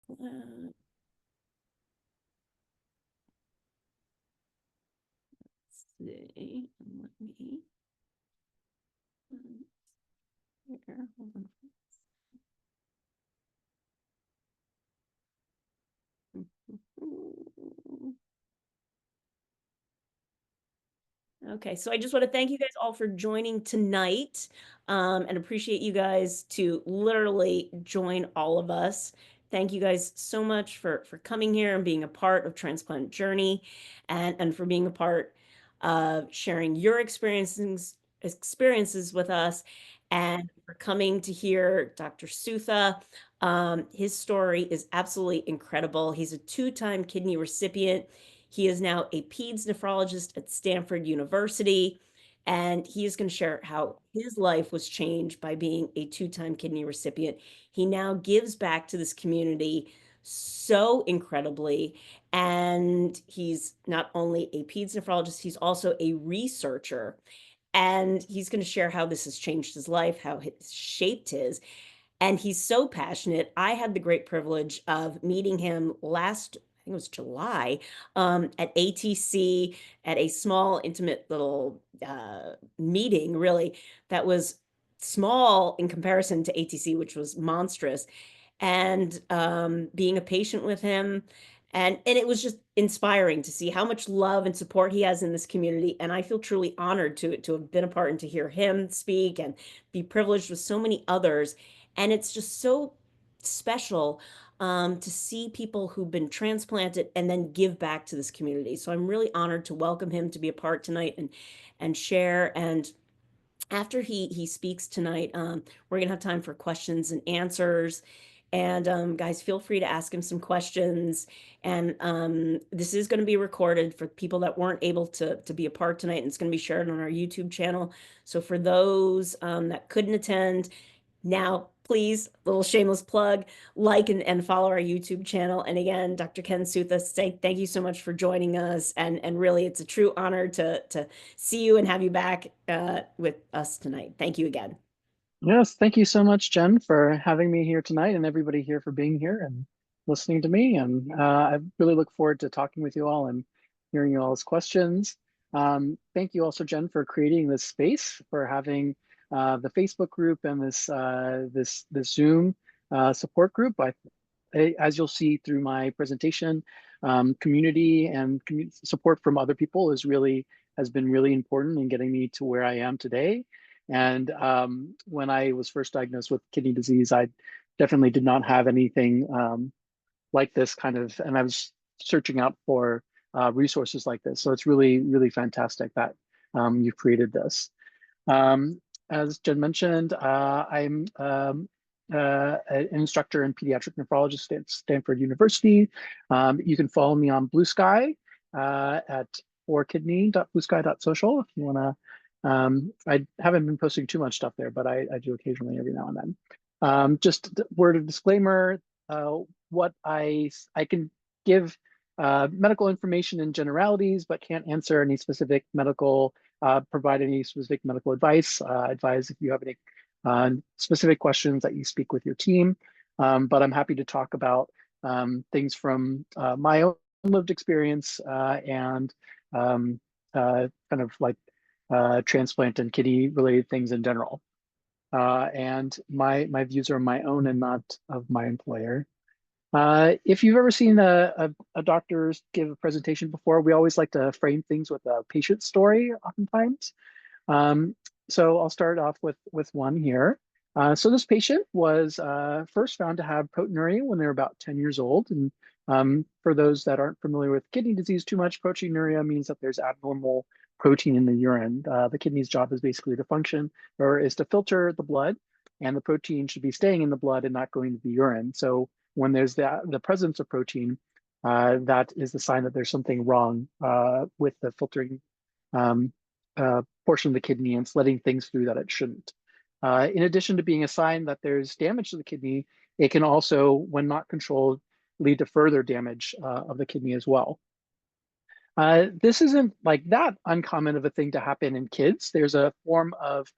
Let's see. Let me. Here, hold on. Okay, so I just want to thank you guys all for joining tonight, and appreciate you guys to literally join all of us. Thank you guys so much for coming here and being a part of Transplant Journey, and for being a part of sharing your experiences with us, and for coming to hear Dr. Sutha. His story is absolutely incredible. He's a two-time kidney recipient. He is now a peds nephrologist at Stanford University, and he is going to share how his life was changed by being a two-time kidney recipient. He now gives back to this community so incredibly, and he's not only a peds nephrologist, he's also a researcher, and he's going to share how this has changed his life, how it's shaped his, and he's so passionate. I had the great privilege of meeting him last, I think it was July, at ATC, at a small, intimate little meeting, really, that was small in comparison to ATC, which was monstrous. And being a patient with him, and it was just inspiring to see how much love and support he has in this community. And I feel truly honored to have been a part and to hear him speak and be privileged with so many others. And it's just so special to see people who've been transplanted and then give back to this community. So I'm really honored to welcome him to be a part tonight and share. And after he speaks tonight, we're gonna have time for questions and answers. And guys, feel free to ask him some questions. And this is going to be recorded for people that weren't able to be a part tonight, and it's going to be shared on our YouTube channel. So for those that couldn't attend, now please, little shameless plug, like and follow our YouTube channel. And again, Dr. Ken Sutha, thank you so much for joining us. And really, it's a true honor to see you and have you back with us tonight. Thank you again. Yes, thank you so much, Jen, for having me here tonight and everybody here for being here and listening to me. And I really look forward to talking with you all and hearing you all's questions. Thank you also, Jen, for creating this space, for having the Facebook group and this Zoom support group. As you'll see through my presentation, community and support from other people has been really important in getting me to where I am today. And when I was first diagnosed with kidney disease, I definitely did not have anything like this and I was searching out for resources like this. So it's really, really fantastic that you've created this. As Jen mentioned, I'm an instructor in pediatric nephrologist at Stanford University. You can follow me on Blue Sky at forkidney.bluesky.social if you want to. I haven't been posting too much stuff there, but I do occasionally every now and then. Just word of disclaimer, what I can give medical information in generalities, but can't answer any specific provide any specific medical advice. Advise if you have any specific questions that you speak with your team. But I'm happy to talk about things from my own lived experience and kind of like transplant and kidney related things in general. And my views are my own and not of my employer. If you've ever seen a doctor give a presentation before, we always like to frame things with a patient story oftentimes. So I'll start off with one here. So this patient was first found to have proteinuria when they were about 10 years old. And for those that aren't familiar with kidney disease too much, proteinuria means that there's abnormal protein in the urine. The kidney's job is basically to function or is to filter the blood, and the protein should be staying in the blood and not going to the urine. So when there's the presence of protein, that is the sign that there's something wrong with the filtering portion of the kidney, and it's letting things through that it shouldn't. In addition to being a sign that there's damage to the kidney, it can also, when not controlled, lead to further damage of the kidney as well. This isn't like that uncommon of a thing to happen in kids. There's a form of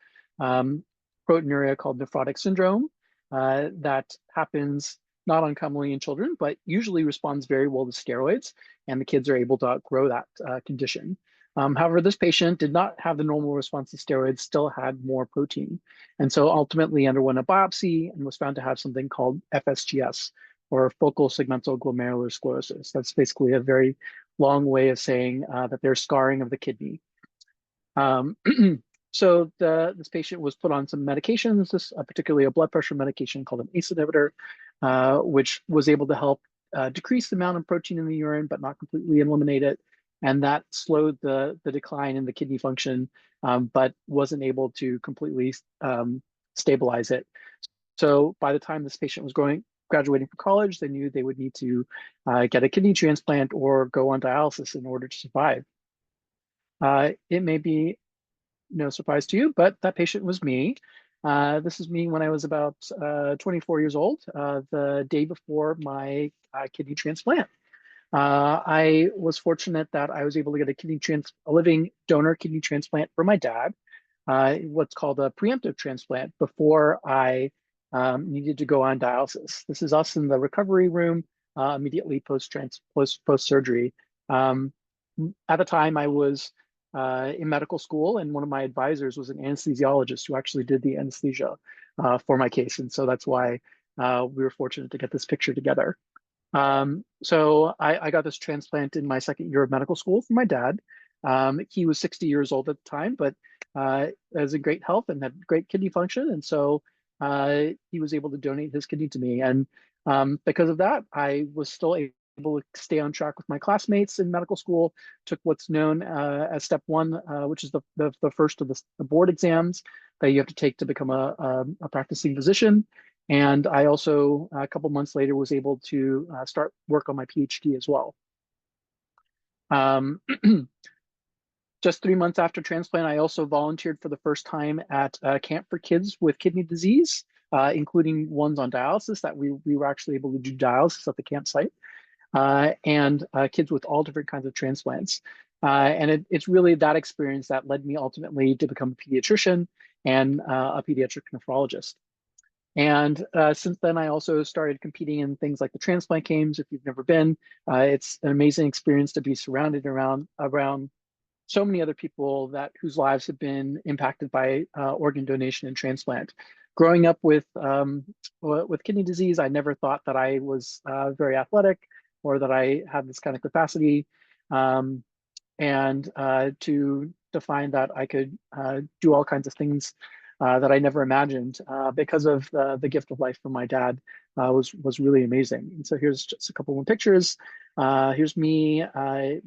proteinuria called nephrotic syndrome that happens not uncommonly in children, but usually responds very well to steroids, and the kids are able to outgrow that condition. However, this patient did not have the normal response to steroids, still had more protein. And so ultimately underwent a biopsy and was found to have something called FSGS, or focal segmental glomerular sclerosis. That's basically a very long way of saying that there's scarring of the kidney. Um, so this patient was put on some medications, particularly a blood pressure medication called an ACE inhibitor, which was able to help decrease the amount of protein in the urine, but not completely eliminate it. And that slowed the decline in the kidney function, but wasn't able to completely stabilize it. So by the time this patient was graduating from college, they knew they would need to get a kidney transplant or go on dialysis in order to survive. It may be no surprise to you, but that patient was me. This is me when I was about 24 years old, the day before my kidney transplant. I was fortunate that I was able to get a living donor kidney transplant for my dad, what's called a preemptive transplant, before I needed to go on dialysis. This is us in the recovery room immediately post surgery. At the time, I was in medical school, and one of my advisors was an anesthesiologist who actually did the anesthesia for my case, and so that's why we were fortunate to get this picture together. So I got this transplant in my second year of medical school for my dad. He was 60 years old at the time, but was in great health and had great kidney function. And so he was able to donate his kidney to me. And because of that, I was still able to stay on track with my classmates in medical school, took what's known as step one, which is the first of the board exams that you have to take to become a practicing physician. And I also, a couple months later, was able to start work on my PhD as well. Just 3 months after transplant, I also volunteered for the first time at a camp for kids with kidney disease, including ones on dialysis that we were actually able to do dialysis at the campsite, and kids with all different kinds of transplants. And it's really that experience that led me ultimately to become a pediatrician and a pediatric nephrologist. And since then, I also started competing in things like the transplant games. If you've never been, it's an amazing experience to be surrounded around so many other people whose lives have been impacted by organ donation and transplant. Growing up with kidney disease, I never thought that I was very athletic or that I had this kind of capacity. And to find that I could do all kinds of things that I never imagined because of the gift of life from my dad was really amazing. And so here's just a couple more pictures. Here's me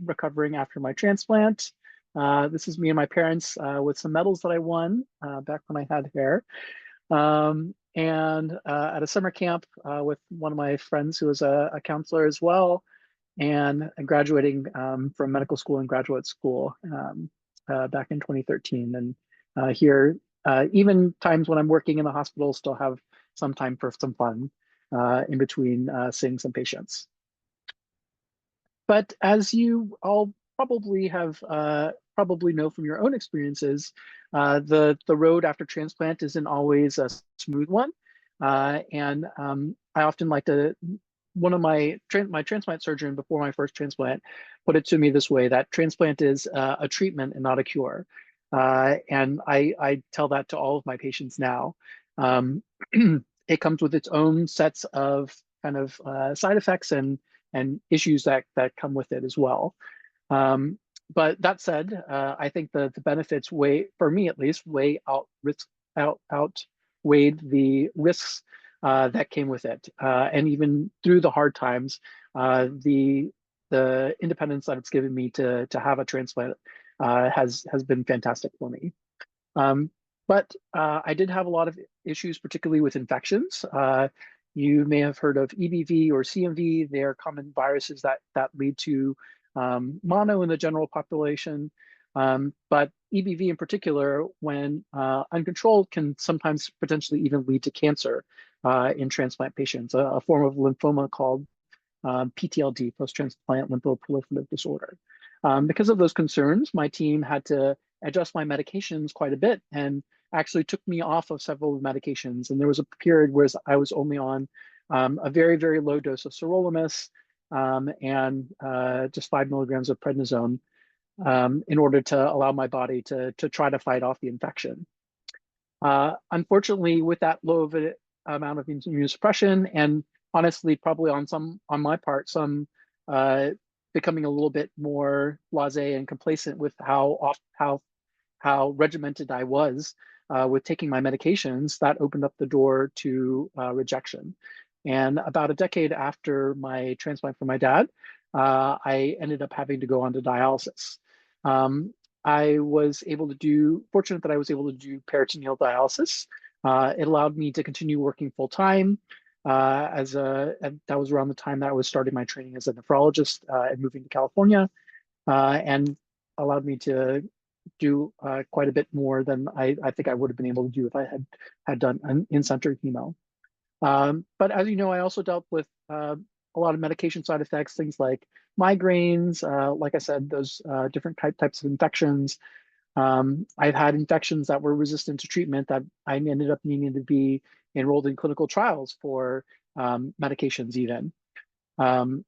recovering after my transplant. This is me and my parents with some medals that I won back when I had hair. And at a summer camp with one of my friends who was a counselor as well, and graduating from medical school and graduate school back in 2013. And here, even times when I'm working in the hospital, still have some time for some fun in between seeing some patients. But as you all probably know from your own experiences, the road after transplant isn't always a smooth one. And I often like to, one of my transplant surgeon before my first transplant put it to me this way, that transplant is a treatment and not a cure. And I tell that to all of my patients now. It comes with its own sets of kind of side effects and issues that come with it as well. But that said, I think the benefits for me at least, outweighed the risks that came with it. And even through the hard times, the independence that it's given me to have a transplant has been fantastic for me. But I did have a lot of issues, particularly with infections. You may have heard of EBV or CMV. They are common viruses that lead to mono in the general population. But EBV in particular, when uncontrolled, can sometimes potentially even lead to cancer in transplant patients, a form of lymphoma called PTLD, post-transplant lymphoproliferative disorder. Because of those concerns, my team had to adjust my medications quite a bit and actually took me off of several medications. And there was a period where I was only on a very, very low dose of sirolimus, and just 5 milligrams of prednisone, in order to allow my body to try to fight off the infection. Unfortunately, with that low of an amount of immunosuppression, and honestly, probably on my part, some becoming a little bit more blasé and complacent with how regimented I was with taking my medications, that opened up the door to rejection. And about a decade after my transplant for my dad, I ended up having to go on to dialysis. Um, I was fortunate that I was able to do peritoneal dialysis. It allowed me to continue working full time. And that was around the time that I was starting my training as a nephrologist and moving to California, and allowed me to do quite a bit more than I think I would have been able to do if I had done an in-center chemo. But as you know, I also dealt with a lot of medication side effects, things like migraines, like I said, those different types of infections. I've had infections that were resistant to treatment that I ended up needing to be enrolled in clinical trials for medications even. And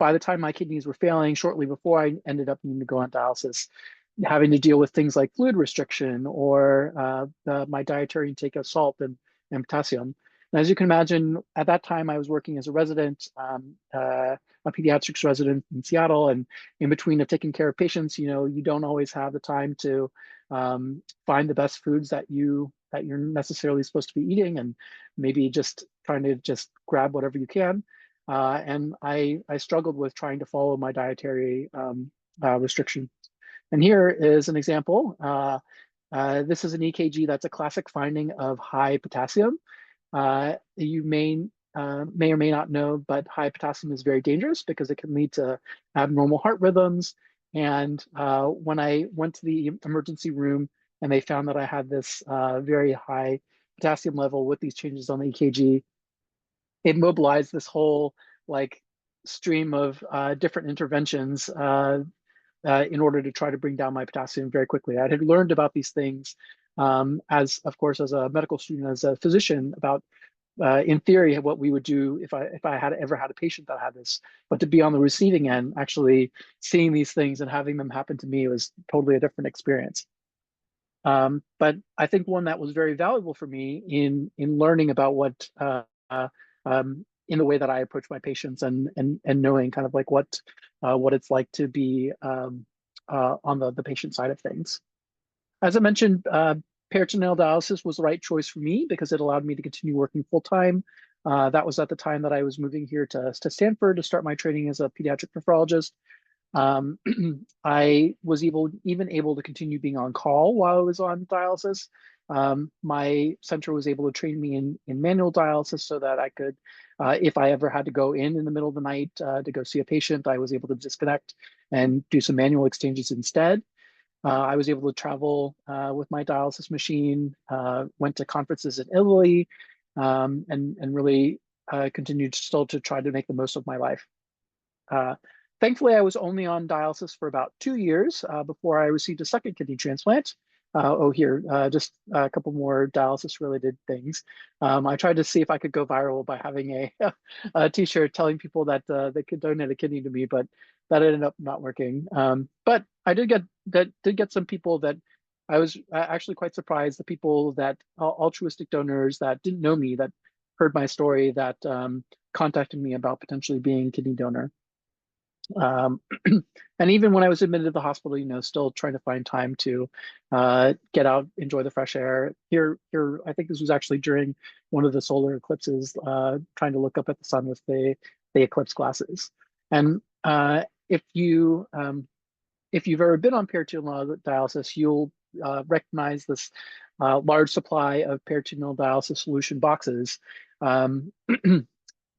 by the time my kidneys were failing, shortly before I ended up needing to go on dialysis, having to deal with things like fluid restriction or my dietary intake of salt and potassium. And as you can imagine, at that time, I was working as a resident, a pediatrics resident in Seattle, and in between of taking care of patients, you don't always have the time to find the best foods that you're necessarily supposed to be eating, and maybe just trying to just grab whatever you can. And I struggled with trying to follow my dietary restriction. And here is an example. This is an EKG that's a classic finding of high potassium. You may or may not know, but high potassium is very dangerous because it can lead to abnormal heart rhythms. And when I went to the emergency room and they found that I had this very high potassium level with these changes on the EKG, it mobilized this whole like stream of different interventions in order to try to bring down my potassium very quickly. I had learned about these things of course, as a medical student, as a physician, about in theory what we would do if I had ever had a patient that had this. But to be on the receiving end, actually seeing these things and having them happen to me was totally a different experience. But I think one that was very valuable for me in learning about what in the way that I approach my patients, and knowing kind of like what it's like to be on the patient side of things. As I mentioned, peritoneal dialysis was the right choice for me because it allowed me to continue working full time. That was at the time that I was moving here to Stanford to start my training as a pediatric nephrologist. Um, I was even able to continue being on call while I was on dialysis. My center was able to train me in manual dialysis so that I could, if I ever had to go in the middle of the night to go see a patient, I was able to disconnect and do some manual exchanges instead. I was able to travel with my dialysis machine, went to conferences in Italy, and really continued still to try to make the most of my life. Uh, Thankfully, I was only on dialysis for about 2 years before I received a second kidney transplant. Just a couple more dialysis related things. I tried to see if I could go viral by having a t-shirt telling people that they could donate a kidney to me, but that ended up not working. But I did get some people that I was actually quite surprised, the people that altruistic donors that didn't know me, that heard my story, that contacted me about potentially being a kidney donor. And even when I was admitted to the hospital, still trying to find time to get out, enjoy the fresh air. I think this was actually during one of the solar eclipses, trying to look up at the sun with the eclipse glasses. And if you've ever been on peritoneal dialysis, you'll recognize this large supply of peritoneal dialysis solution boxes. Um,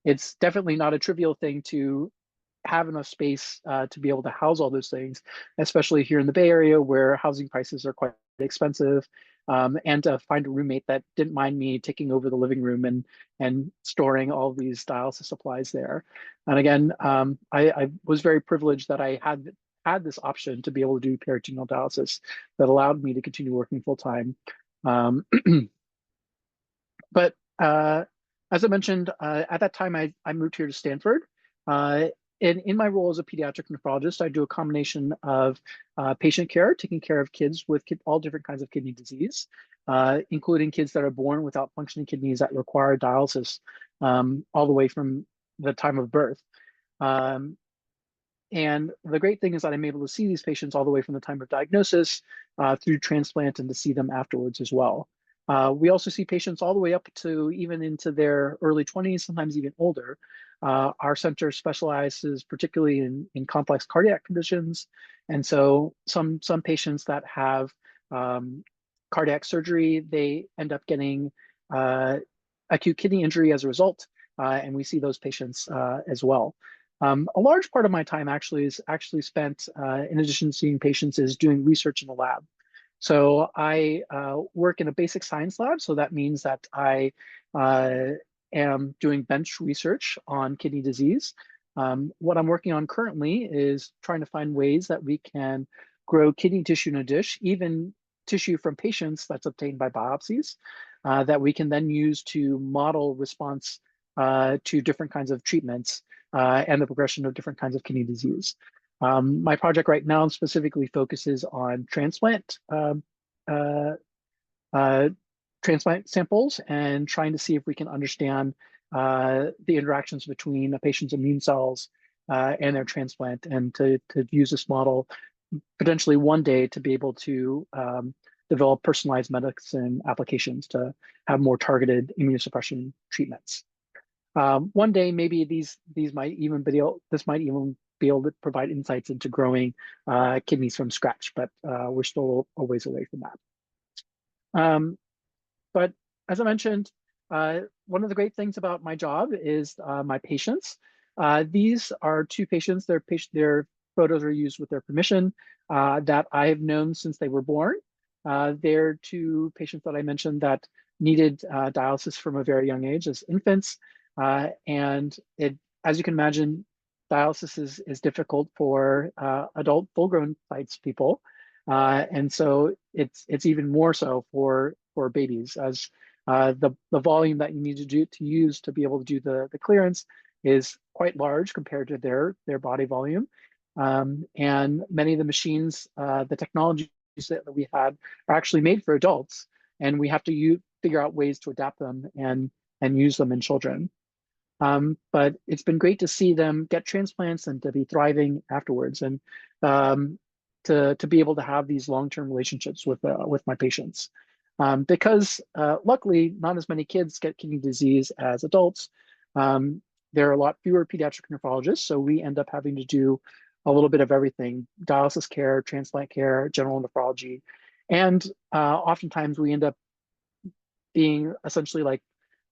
it's definitely not a trivial thing to have enough space to be able to house all those things, especially here in the Bay Area where housing prices are quite expensive, and to find a roommate that didn't mind me taking over the living room and storing all these dialysis supplies there. And again, I was very privileged that I had this option to be able to do peritoneal dialysis that allowed me to continue working full time. But As I mentioned, at that time, I moved here to Stanford. Uh, and in my role as a pediatric nephrologist, I do a combination of patient care, taking care of kids with all different kinds of kidney disease, including kids that are born without functioning kidneys that require dialysis all the way from the time of birth. Um, and the great thing is that I'm able to see these patients all the way from the time of diagnosis through transplant and to see them afterwards as well. We also see patients all the way up to even into their early 20s, sometimes even older. Our center specializes particularly in complex cardiac conditions. And so some patients that have cardiac surgery, they end up getting uh, acute kidney injury as a result. And we see those patients as well. A large part of my time actually is actually spent, in addition to seeing patients, is doing research in the lab. So I work in a basic science lab. So that means that I uh, am doing bench research on kidney disease. What I'm working on currently is trying to find ways that we can grow kidney tissue in a dish, even tissue from patients that's obtained by biopsies, that we can then use to model response to different kinds of treatments and the progression of different kinds of kidney disease. My project right now specifically focuses on uh, uh, transplant samples and trying to see if we can understand the interactions between a patient's immune cells and their transplant, and to use this model potentially one day to be able to develop personalized medicine applications to have more targeted immunosuppression treatments. One day, maybe these might even be this might even be able to provide insights into growing kidneys from scratch, but we're still a ways away from that. Um, but as I mentioned, one of the great things about my job is my patients. These are two patients. Their photos are used with their permission that I have known since they were born. They're two patients that I mentioned that needed dialysis from a very young age as infants. And as you can imagine, dialysis is difficult for adult full-grown sites people. And so it's even more so for babies, as the volume that you need to use to be able to do the clearance is quite large compared to their body volume. And many of the machines, the technologies that we had are actually made for adults, and we have to figure out ways to adapt them and use them in children. But it's been great to see them get transplants and to be thriving afterwards, and um, to be able to have these long-term relationships with my patients. Because luckily, not as many kids get kidney disease as adults. Um, there are a lot fewer pediatric nephrologists, so we end up having to do a little bit of everything: dialysis care, transplant care, general nephrology, and oftentimes we end up being essentially like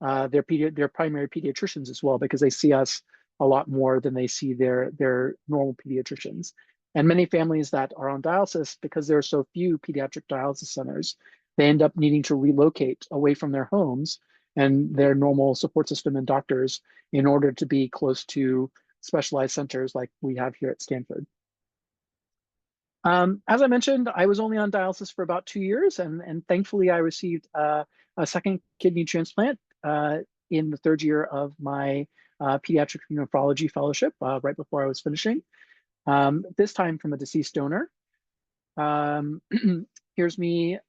their primary pediatricians as well, because they see us a lot more than they see their normal pediatricians. And many families that are on dialysis, because there are so few pediatric dialysis centers, they end up needing to relocate away from their homes and their normal support system and doctors in order to be close to specialized centers like we have here at Stanford. As I mentioned, I was only on dialysis for about 2 years, and thankfully I received a second kidney transplant in the third year of my pediatric nephrology fellowship, right before I was finishing, this time from a deceased donor. Um, Here's me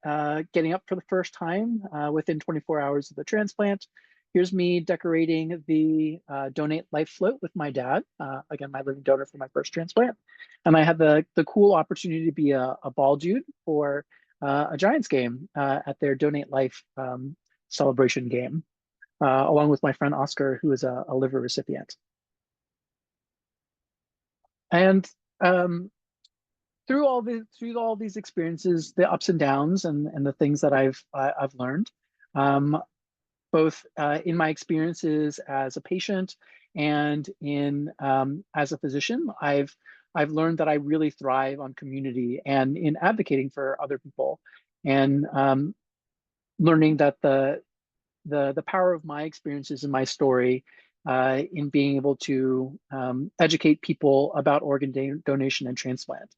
getting up for the first time within 24 hours of the transplant. Here's me decorating the Donate Life float with my dad, again, my living donor for my first transplant. And I had the cool opportunity to be a ball dude for a Giants game at their Donate Life celebration game, along with my friend Oscar, who is a liver recipient. And through all these experiences, the ups and downs, and the things that I've learned, um, both in my experiences as a patient and in as a physician, I've learned that I really thrive on community and in advocating for other people, and learning that the power of my experiences and my story in being able to educate people about organ donation and transplant.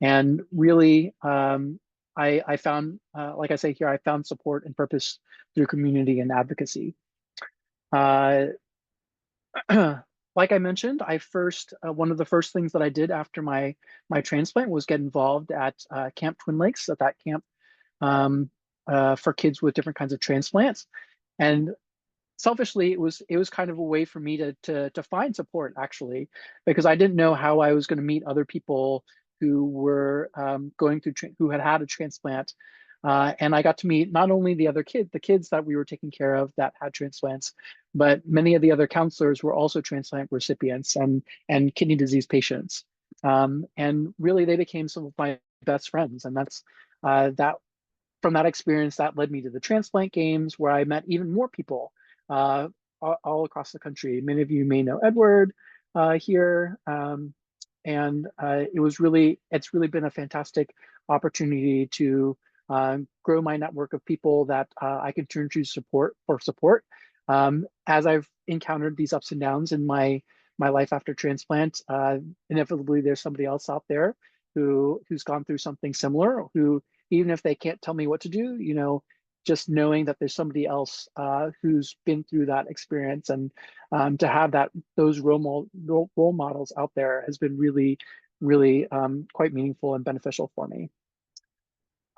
And really, I found, like I say here, I found support and purpose through community and advocacy. Uh, like I mentioned, I first one of the first things that I did after my transplant was get involved at Camp Twin Lakes, at that camp um, for kids with different kinds of transplants. And selfishly, it was kind of a way for me to find support, actually, because I didn't know how I was going to meet other people who were going through who had had a transplant. And I got to meet not only the kids that we were taking care of that had transplants, but many of the other counselors were also transplant recipients and kidney disease patients. And really, they became some of my best friends. And that from that experience, that led me to the transplant games, where I met even more people uh, all across the country. Many of you may know Edward here, and it's really been a fantastic opportunity to grow my network of people that I can turn to support. As I've encountered these ups and downs in my life after transplant, inevitably there's somebody else out there who's gone through something similar, who, even if they can't tell me what to do, just knowing that there's somebody else who's been through that experience, and to have those role models out there has been really, really quite meaningful and beneficial for me.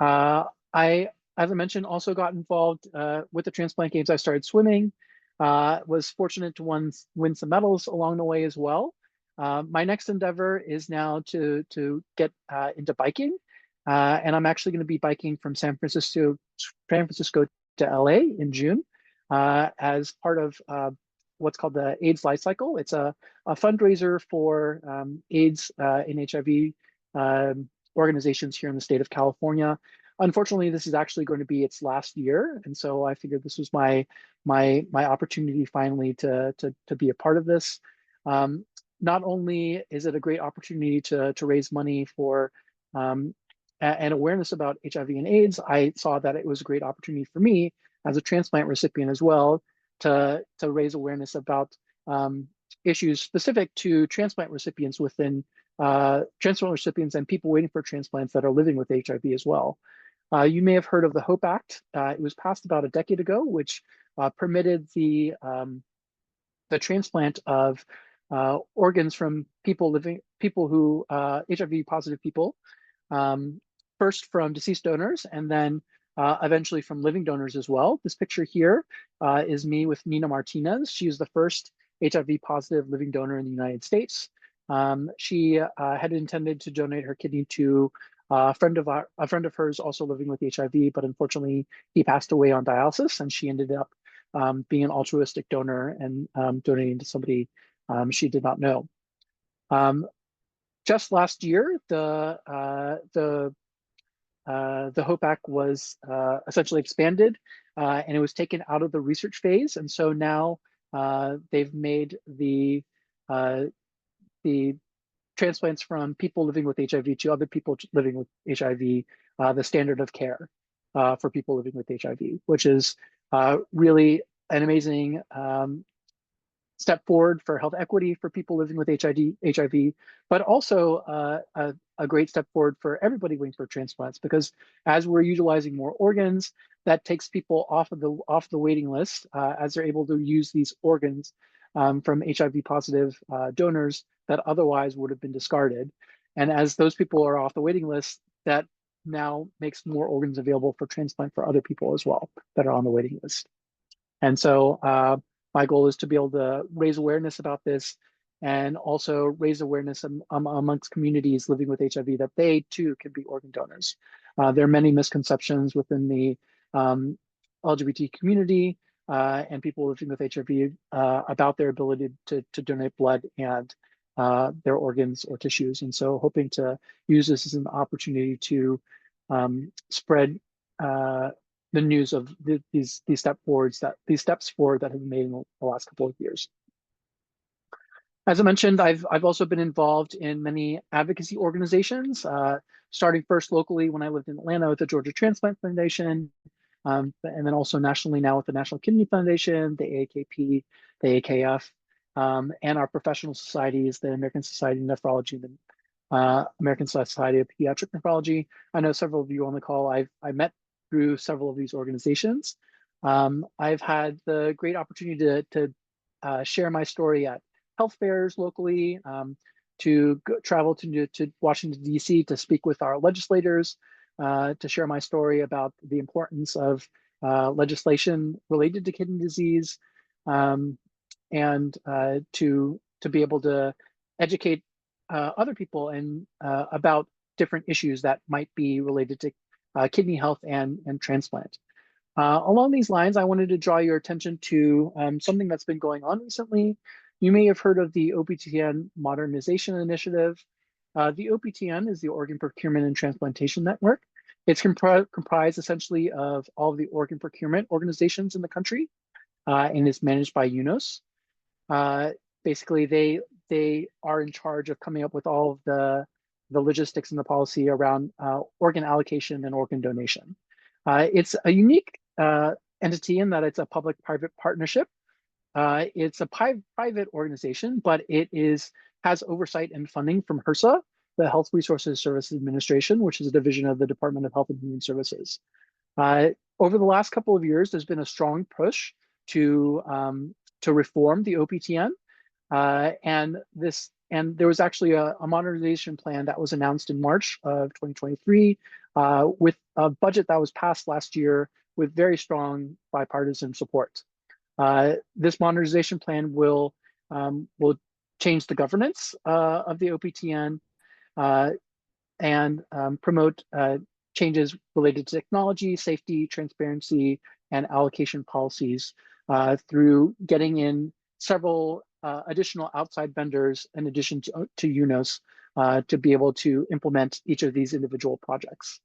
I, as I mentioned, also got involved with the transplant games. I started swimming, was fortunate to win some medals along the way as well. My next endeavor is now to get into biking, and I'm actually going to be biking from San Francisco to LA in June as part of what's called the AIDS Life Cycle. It's a fundraiser for AIDS and HIV organizations here in the state of California. Unfortunately, this is actually going to be its last year, and so I figured this was my opportunity finally to be a part of this. Not only is it a great opportunity to raise money for and awareness about HIV and AIDS, I saw that it was a great opportunity for me as a transplant recipient as well to raise awareness about issues specific to transplant recipients transplant recipients and people waiting for transplants that are living with HIV as well. You may have heard of the HOPE Act. It was passed about a decade ago, which permitted the transplant of organs from people who HIV positive people, first from deceased donors, and then eventually from living donors as well. This picture here is me with Nina Martinez. She is the first HIV positive living donor in the United States. She had intended to donate her kidney to a friend of hers also living with HIV, but unfortunately he passed away on dialysis, and she ended up being an altruistic donor and donating to somebody she did not know. Just last year, the HOPE Act was essentially expanded, and it was taken out of the research phase, and so now they've made the transplants from people living with HIV to other people living with HIV the standard of care for people living with HIV, which is really an amazing step forward for health equity for people living with HIV, but also a great step forward for everybody waiting for transplants, because as we're utilizing more organs, that takes people off the waiting list as they're able to use these organs from HIV positive donors that otherwise would have been discarded. And as those people are off the waiting list, that now makes more organs available for transplant for other people as well that are on the waiting list. And so my goal is to be able to raise awareness about this, and also raise awareness amongst communities living with HIV that they too can be organ donors. There are many misconceptions within the LGBT community and people living with HIV about their ability to donate blood and their organs or tissues. And so hoping to use this as an opportunity to spread the news of these steps forward that have been made in the last couple of years. As I mentioned, I've also been involved in many advocacy organizations, starting first locally when I lived in Atlanta with the Georgia Transplant Foundation, and then also nationally now with the National Kidney Foundation, the AAKP, the AKF, and our professional societies, the American Society of Nephrology and the American Society of Pediatric Nephrology. I know several of you on the call I met through several of these organizations. I've had the great opportunity to share my story at health fairs locally, to travel to Washington, D.C. to speak with our legislators, to share my story about the importance of legislation related to kidney disease, um, and to be able to educate other people and about different issues that might be related to kidney health and transplant. Along these lines, I wanted to draw your attention to something that's been going on recently. You may have heard of the OPTN Modernization Initiative. The OPTN is the Organ Procurement and Transplantation Network. It's comprised essentially of all of the organ procurement organizations in the country, and is managed by UNOS. Uh, Basically, they are in charge of coming up with all of the logistics and the policy around organ allocation and organ donation. It's a unique entity in that it's a public-private partnership. It's a private organization, but has oversight and funding from HRSA, the Health Resources Services Administration, which is a division of the Department of Health and Human Services. Uh, Over the last couple of years, there's been a strong push to reform the OPTN, and there was actually a modernization plan that was announced in March of 2023, with a budget that was passed last year with very strong bipartisan support. This modernization plan will change the governance of the OPTN, uh, and promote changes related to technology, safety, transparency, and allocation policies through getting in several additional outside vendors in addition to UNOS to be able to implement each of these individual projects.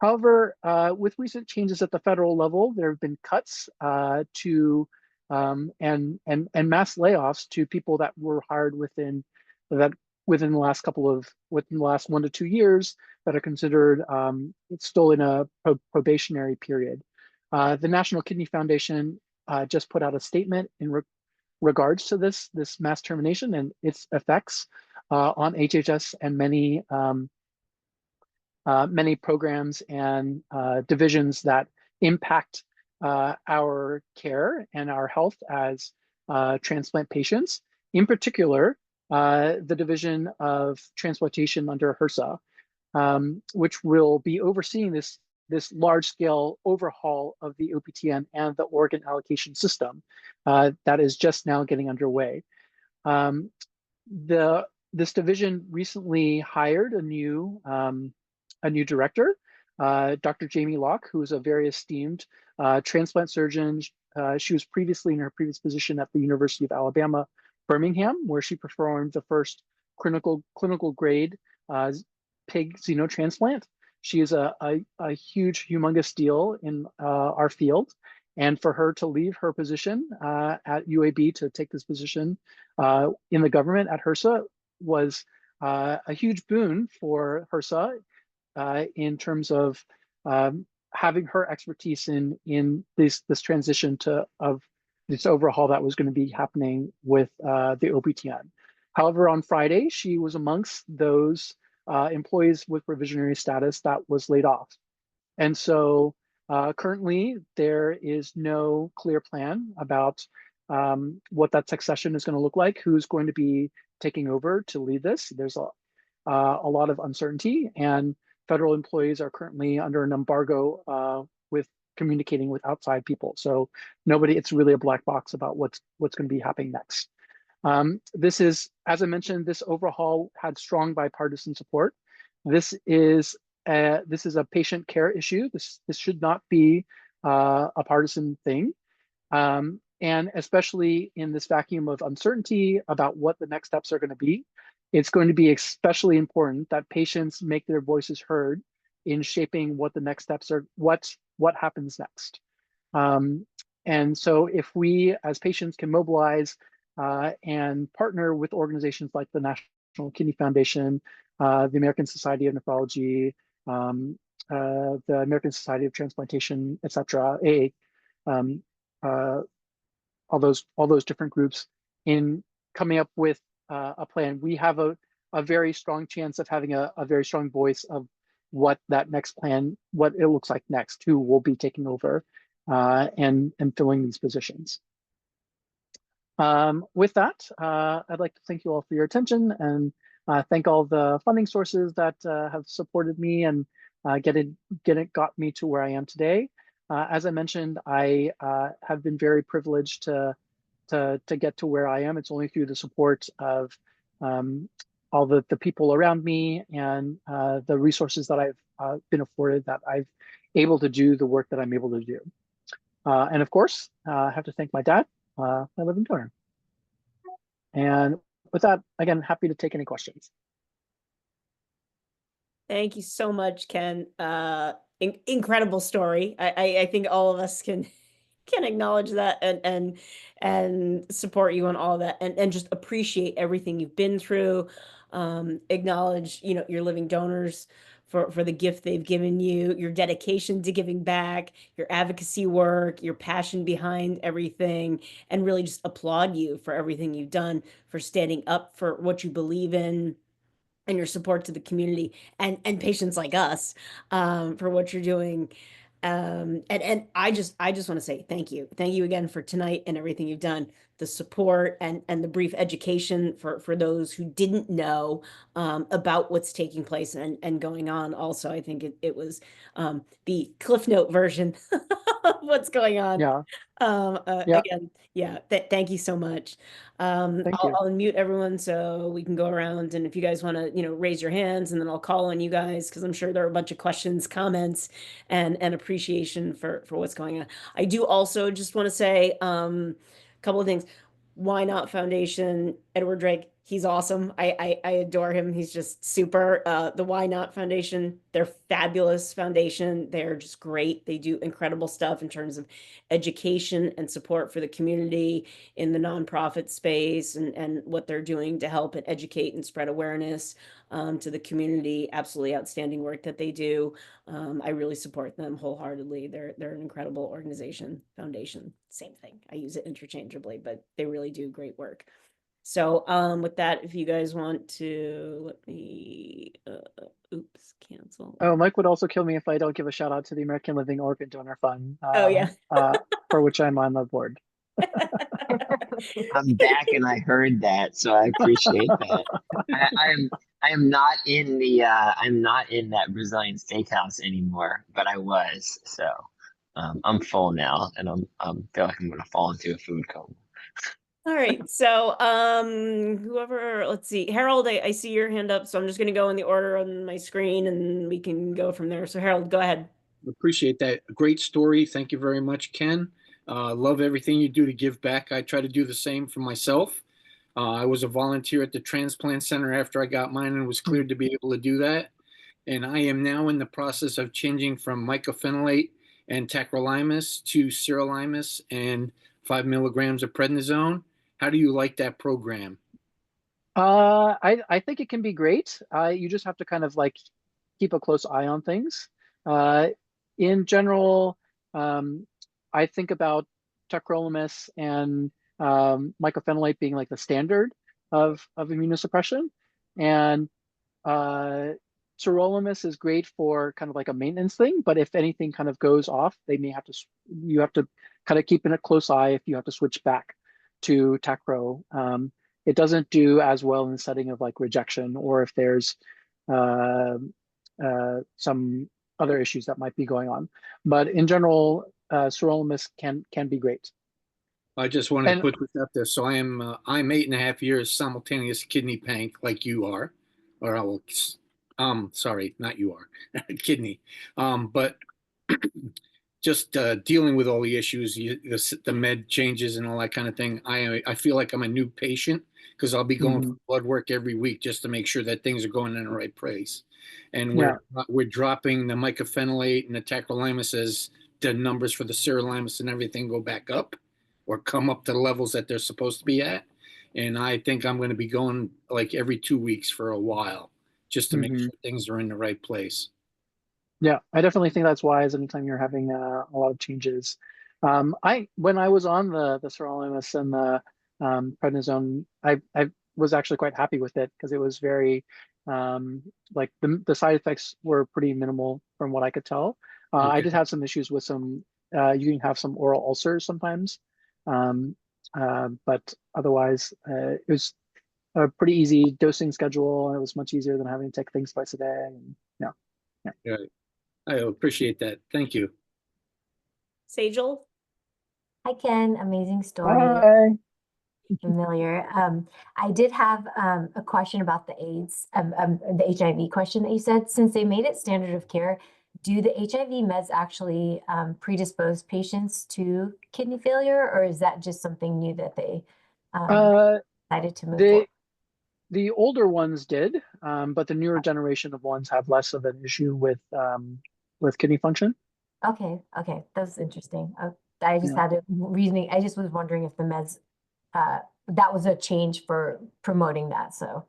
However, with recent changes at the federal level, there have been cuts to and mass layoffs to people that were hired within the last 1 to 2 years that are considered it's still in a probationary period. The National Kidney Foundation just put out a statement in regards to this mass termination and its effects on HHS and many programs and divisions that impact our care and our health as transplant patients. In particular, the division of transplantation under HRSA, which will be overseeing this large-scale overhaul of the OPTN and the organ allocation system that is just now getting underway. Um, this division recently hired a new director, Dr. Jamie Locke, who is a very esteemed transplant surgeon. She was previously in her previous position at the University of Alabama, Birmingham, where she performed the first clinical grade pig xenotransplant. She is a huge, humongous deal in our field. And for her to leave her position at UAB to take this position in the government at HRSA was a huge boon for HRSA in terms of having her expertise in this transition of this overhaul that was going to be happening with the OPTN. However, on Friday, she was amongst those employees with provisionary status that was laid off. And so currently, there is no clear plan about what that succession is going to look like, who's going to be taking over to lead this. There's a lot of uncertainty, and federal employees are currently under an embargo with communicating with outside people. So it's really a black box about what's going to be happening next. This is, as I mentioned, this overhaul had strong bipartisan support. This is a patient care issue. This should not be a partisan thing. And especially in this vacuum of uncertainty about what the next steps are going to be, it's going to be especially important that patients make their voices heard in shaping what the next steps are, what happens next. And so if we as patients can mobilize and partner with organizations like the National Kidney Foundation, the American Society of Nephrology, the American Society of Transplantation, et cetera, um, uh, all those different groups in coming up with a plan, we have a very strong chance of having a very strong voice of what that next plan, what it looks like next, who will be taking over, and filling these positions. With that, I'd like to thank you all for your attention and thank all the funding sources that have supported me and got me to where I am today. As I mentioned, I have been very privileged to get to where I am. It's only through the support of um, all the people around me and the resources that I've been afforded that I've able to do the work that I'm able to do. And of course, I have to thank my dad, my living donor. And with that, again, happy to take any questions. Thank you so much, Ken. Incredible story. I think all of us can acknowledge that and support you on all that and just appreciate everything you've been through. Acknowledge, your living donors for the gift they've given you, your dedication to giving back, your advocacy work, your passion behind everything, and really just applaud you for everything you've done, for standing up for what you believe in and your support to the community and patients like us, for what you're doing. And I just want to say thank you again for tonight and everything you've done, the support and the brief education for those who didn't know, about what's taking place and going on. Also, I think it was, the Cliff Note version of what's going on. Yeah, yeah, Again, yeah, thank you so much. thank I'll, you. I'll unmute everyone so we can go around. And if you guys want to, raise your hands, and then I'll call on you guys because I'm sure there are a bunch of questions, comments, and appreciation for what's going on. I do also just want to say, a couple of things. Why Not Foundation, Edward Drake, he's awesome. I adore him. He's just super. The Why Not Foundation, they're fabulous foundation. They're just great. They do incredible stuff in terms of education and support for the community in the nonprofit space and what they're doing to help and educate and spread awareness, to the community. Absolutely outstanding work that they do. I really support them wholeheartedly. They're an incredible organization, foundation, same thing. I use it interchangeably, but they really do great work. So, with that, if you guys want to let me, oops, cancel. Oh, Mike would also kill me if I don't give a shout out to the American Living Organ Donor Fund, Oh yeah. for which I'm on the board. I'm back and I heard that, so I appreciate that. I am not in the I'm not in that Brazilian steakhouse anymore, but I was. So I'm full now and I'm feel like I'm gonna fall into a food coma. All right. So, whoever, let's see, Harold, I see your hand up, so I'm just going to go in the order on my screen and we can go from there. So, Harold, go ahead. Appreciate that. Great story. Thank you very much, Ken. Love everything you do to give back. I try to do the same for myself. I was a volunteer at the Transplant Center after I got mine and was cleared to be able to do that. And I am now in the process of changing from mycophenolate and tacrolimus to sirolimus and 5 milligrams of prednisone. How do you like that program? I think it can be great. You just have to kind of like keep a close eye on things. Uh, in general, I think about tacrolimus and mycophenolate being like the standard of immunosuppression, and uh, sirolimus is great for kind of like a maintenance thing. But if anything kind of goes off, they may have to you have to kind of keep in a close eye if you have to switch back to tacro. It doesn't do as well in the setting of like rejection or if there's uh, some other issues that might be going on. But in general, sirolimus can be great. I just want to And put this out there. So I'm 8.5 years simultaneous kidney pank like you are, or I will, sorry, not you are, kidney. But just dealing with all the issues, the med changes and all that kind of thing. I feel like I'm a new patient because I'll be going for mhm, blood work every week just to make sure that things are going in the right place. And yeah, we're dropping the mycophenolate and the tacrolimus as the numbers for the sirolimus and everything go back up or come up to the levels that they're supposed to be at. And I think I'm going to be going like every 2 weeks for a while just to make mhm. sure things are in the right place. Yeah, I definitely think that's wise anytime you're having a lot of changes. I when I was on the sirolimus and the prednisone, I was actually quite happy with it because it was very like the side effects were pretty minimal from what I could tell. I Okay. did have some issues with some you can have some oral ulcers sometimes. But otherwise, it was a pretty easy dosing schedule, and it was much easier than having to take things twice a day. And yeah, yeah. Yeah, I appreciate that. Thank you. Sejal? Hi, Ken. Amazing story. Bye. Familiar. I did have a question about the AIDS, the HIV question that you said. Since they made it standard of care, do the HIV meds actually predispose patients to kidney failure, or is that just something new that they decided to move forward? The older ones did, but the newer generation of ones have less of an issue with kidney function. Okay, that's interesting. I just had a reasoning. I just was wondering if the meds that was a change for promoting that. So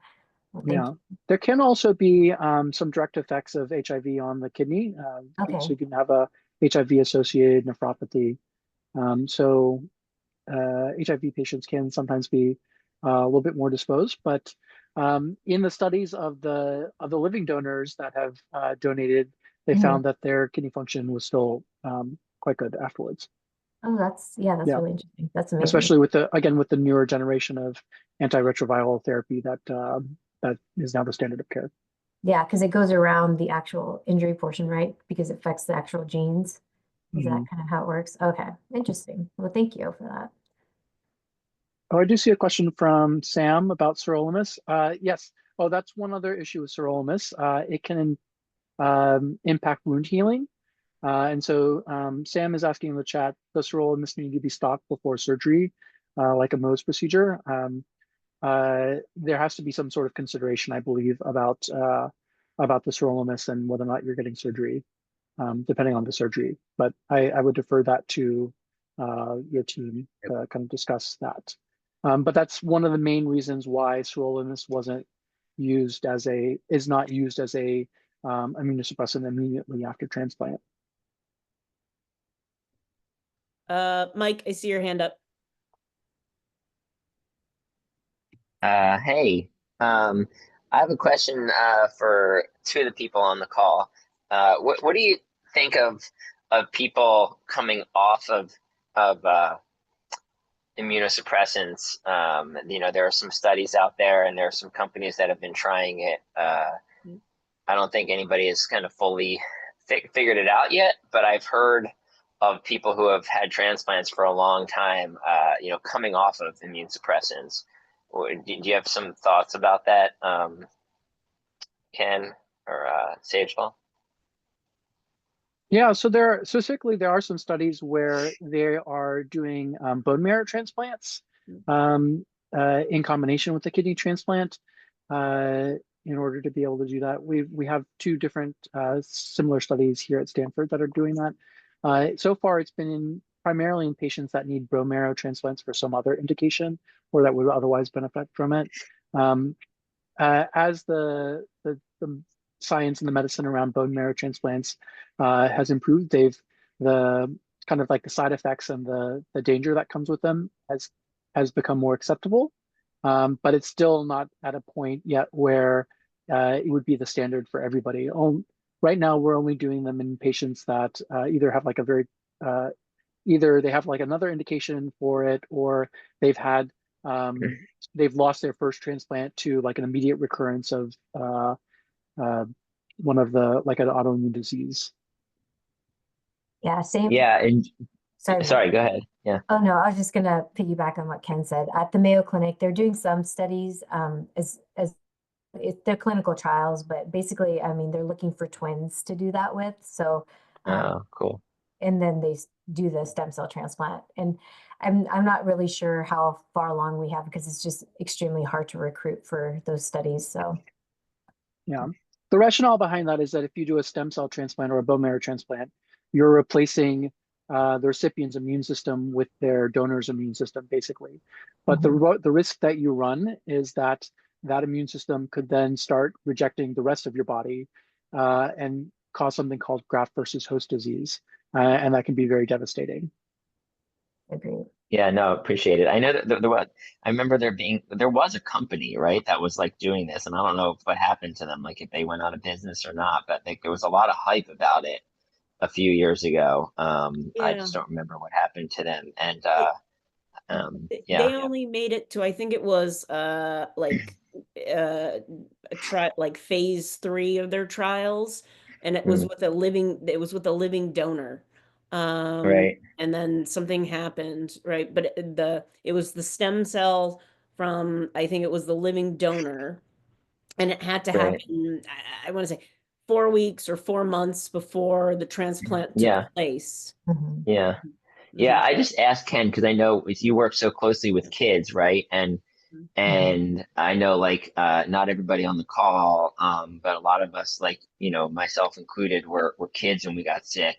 Yeah, there can also be some direct effects of HIV on the kidney. Okay. So you can have a HIV-associated nephropathy. So HIV patients can sometimes be a little bit more disposed, but in the studies of the living donors that have donated, they found that their kidney function was still quite good afterwards. Oh, that's really interesting. That's amazing. Especially with the newer generation of antiretroviral therapy that is now the standard of care. Yeah, because it goes around the actual injury portion, right? Because it affects the actual genes. Is that kind of how it works? Okay, interesting. Well, thank you for that. Oh, I do see a question from Sam about sirolimus. Yes. Oh, that's one other issue with sirolimus. It can impact wound healing. And so Sam is asking in the chat, does sirolimus need to be stopped before surgery, like a Mohs procedure? There has to be some sort of consideration, I believe, about the sirolimus and whether or not you're getting surgery, depending on the surgery. But I would defer that to your team to kind of discuss that. But that's one of the main reasons why sirolimus is not used as a immunosuppressant immediately after transplant. Mike, I see your hand up. Hey, I have a question for two of the people on the call. What do you think of people coming off of immunosuppressants? There are some studies out there, and there are some companies that have been trying it. I don't think anybody has kind of fully figured it out yet, but I've heard of people who have had transplants for a long time, coming off of immune suppressants. Do you have some thoughts about that, Ken or Sagewell? Yeah, so specifically there are some studies where they are doing bone marrow transplants in combination with the kidney transplant in order to be able to do that. We have two different similar studies here at Stanford that are doing that. So far, it's been primarily in patients that need bone marrow transplants for some other indication or that would otherwise benefit from it. As the science and the medicine around bone marrow transplants has improved, the kind of like the side effects and the danger that comes with them has become more acceptable. But it's still not at a point yet where it would be the standard for everybody. Right now, we're only doing them in patients that either have like a very either they have like another indication for it, or they've had they've lost their first transplant to like an immediate recurrence of one of the like an autoimmune disease. Yeah, same. Yeah, and Sorry, go ahead. Yeah. Oh no, I was just gonna piggyback on what Ken said. At the Mayo Clinic, they're doing some studies as they're clinical trials, but basically, I mean, they're looking for twins to do that with. So, Cool. And then they do the stem cell transplant. And I'm not really sure how far along we have because it's just extremely hard to recruit for those studies. So, yeah, the rationale behind that is that if you do a stem cell transplant or a bone marrow transplant, you're replacing the recipient's immune system with their donor's immune system, basically. But the risk that you run is that immune system could then start rejecting the rest of your body and cause something called graft versus host disease. And that can be very devastating. Agreed. Yeah, no, appreciate it. I know that I remember there was a company, right, that was like doing this, and I don't know what happened to them, like if they went out of business or not, but there was a lot of hype about it. a few years ago. I Yeah. just don't remember what happened to them. And It, yeah, they only made it to, I think it was like a try like phase 3 of their trials, and it was mm, with a living donor. right, And then something happened, right? But it was the stem cell from, I think it was the living donor, and it had to right, happen, I want to say 4 weeks or 4 months before the transplant took yeah, place. Mhm. yeah. Yeah, Mhm. I just asked Ken because I know you work so closely with kids, right? Mhm. And I know like not everybody on the call, but a lot of us, like, myself included, were kids when we got sick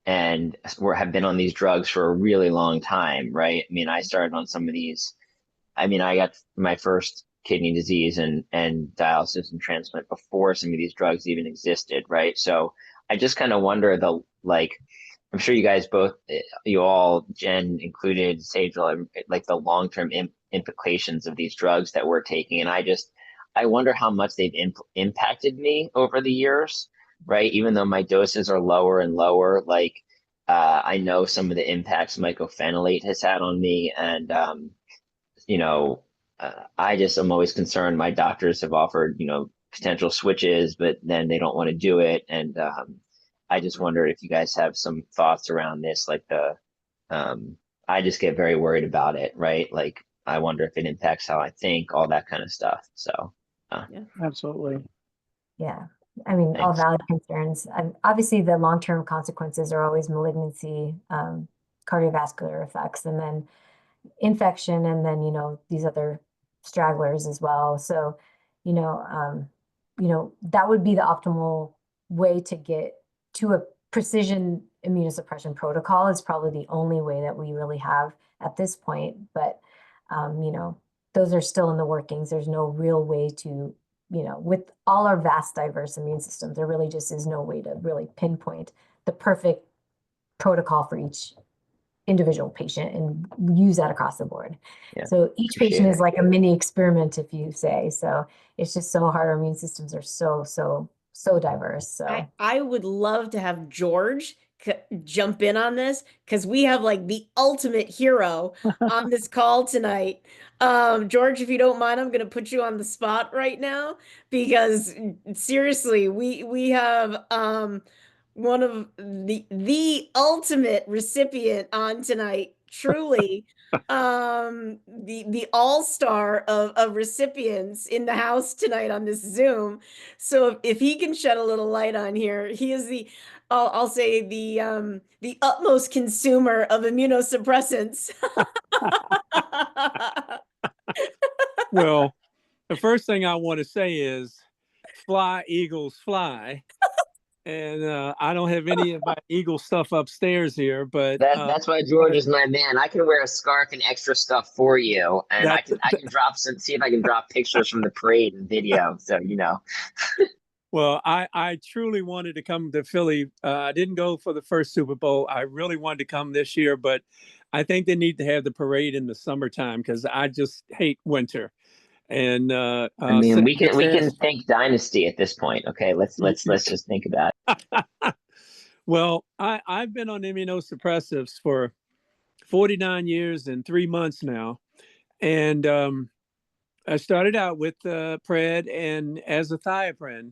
and have been on these drugs for a really long time, right? I mean, I started on some of these. I mean, I got my first kidney disease and dialysis and transplant before some of these drugs even existed, right? So I just kind of wonder like, I'm sure you guys both, you all, Jen included, Sage, like the long-term implications of these drugs that we're taking. And I wonder how much they've impacted me over the years, right? Even though my doses are lower and lower, like, I know some of the impacts mycophenolate has had on me. And, you know, I just am always concerned. My doctors have offered, potential switches, but then they don't want to do it. And I just wondered if you guys have some thoughts around this. Like I just get very worried about it, right? Like I wonder if it impacts how I think, all that kind of stuff. So, Yeah. Absolutely. Yeah. I mean, all thanks. valid concerns. Obviously, the long-term consequences are always malignancy, cardiovascular effects, and then infection, and then, these other stragglers as well. So, you know, um, that would be the optimal way to get to a precision immunosuppression protocol, is probably the only way that we really have at this point. But, those are still in the workings. There's no real way to, with all our vast, diverse immune systems, there really just is no way to really pinpoint the perfect protocol for each individual patient and use that across the board. Yeah, So each appreciate patient it. is like a mini experiment, if you say. So it's just so hard. Our immune systems are so diverse. So I would love to have George jump in on this, because we have like the ultimate hero on this call tonight. George, if you don't mind, I'm going to put you on the spot right now, because seriously, we have one of the ultimate recipient on tonight. Truly, the all-star of recipients in the house tonight on this Zoom. So if he can shed a little light on here, he is I'll say the utmost consumer of immunosuppressants. Well, the first thing I want to say is fly, Eagles, fly. And I don't have any of my Eagle stuff upstairs here, but That's why George is my man. I can wear a scarf and extra stuff for you, and that I can drop see if I can drop pictures from the parade and video. So well, I truly wanted to come to Philly. I didn't go for the first Super Bowl. I really wanted to come this year, but I think they need to have the parade in the summertime because I just hate winter. And I mean, Sam just we can asked. think dynasty at this point. Okay, let's just think about it. Well, I've been on immunosuppressives for 49 years and 3 months now, and I started out with Pred and azathioprine.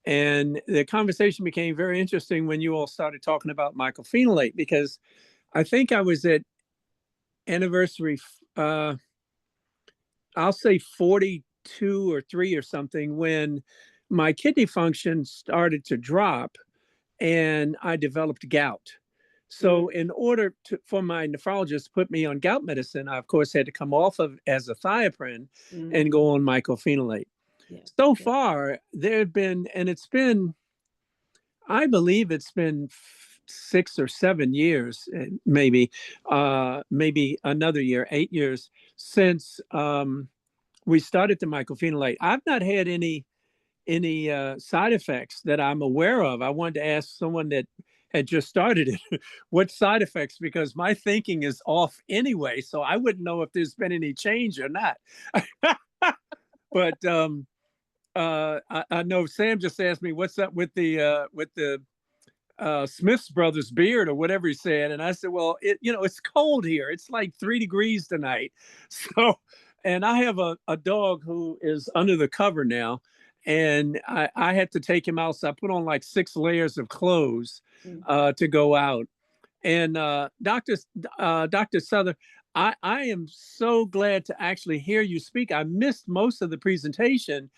And the conversation became very interesting when you all started talking about mycophenolate, because I think I was at anniversary, I'll say 42 or 3 or something, when my kidney function started to drop and I developed gout. So in order for my nephrologist to put me on gout medicine, I of course had to come off of azathioprine and go on mycophenolate. Yeah. So far, there have been, and it's been, I believe it's been 6 or 7 years, maybe another year, 8 years since we started the mycophenolate. I've not had any side effects that I'm aware of. I wanted to ask someone that had just started it what side effects, because my thinking is off anyway, so I wouldn't know if there's been any change or not. But I know Sam just asked me what's up with the Smith's Brothers beard or whatever he said. And I said, well, it's cold here. It's like 3 degrees tonight. So, and I have a dog who is under the cover now. And I had to take him out. So I put on like 6 layers of clothes to go out. And Dr. Suther, I am so glad to actually hear you speak. I missed most of the presentation.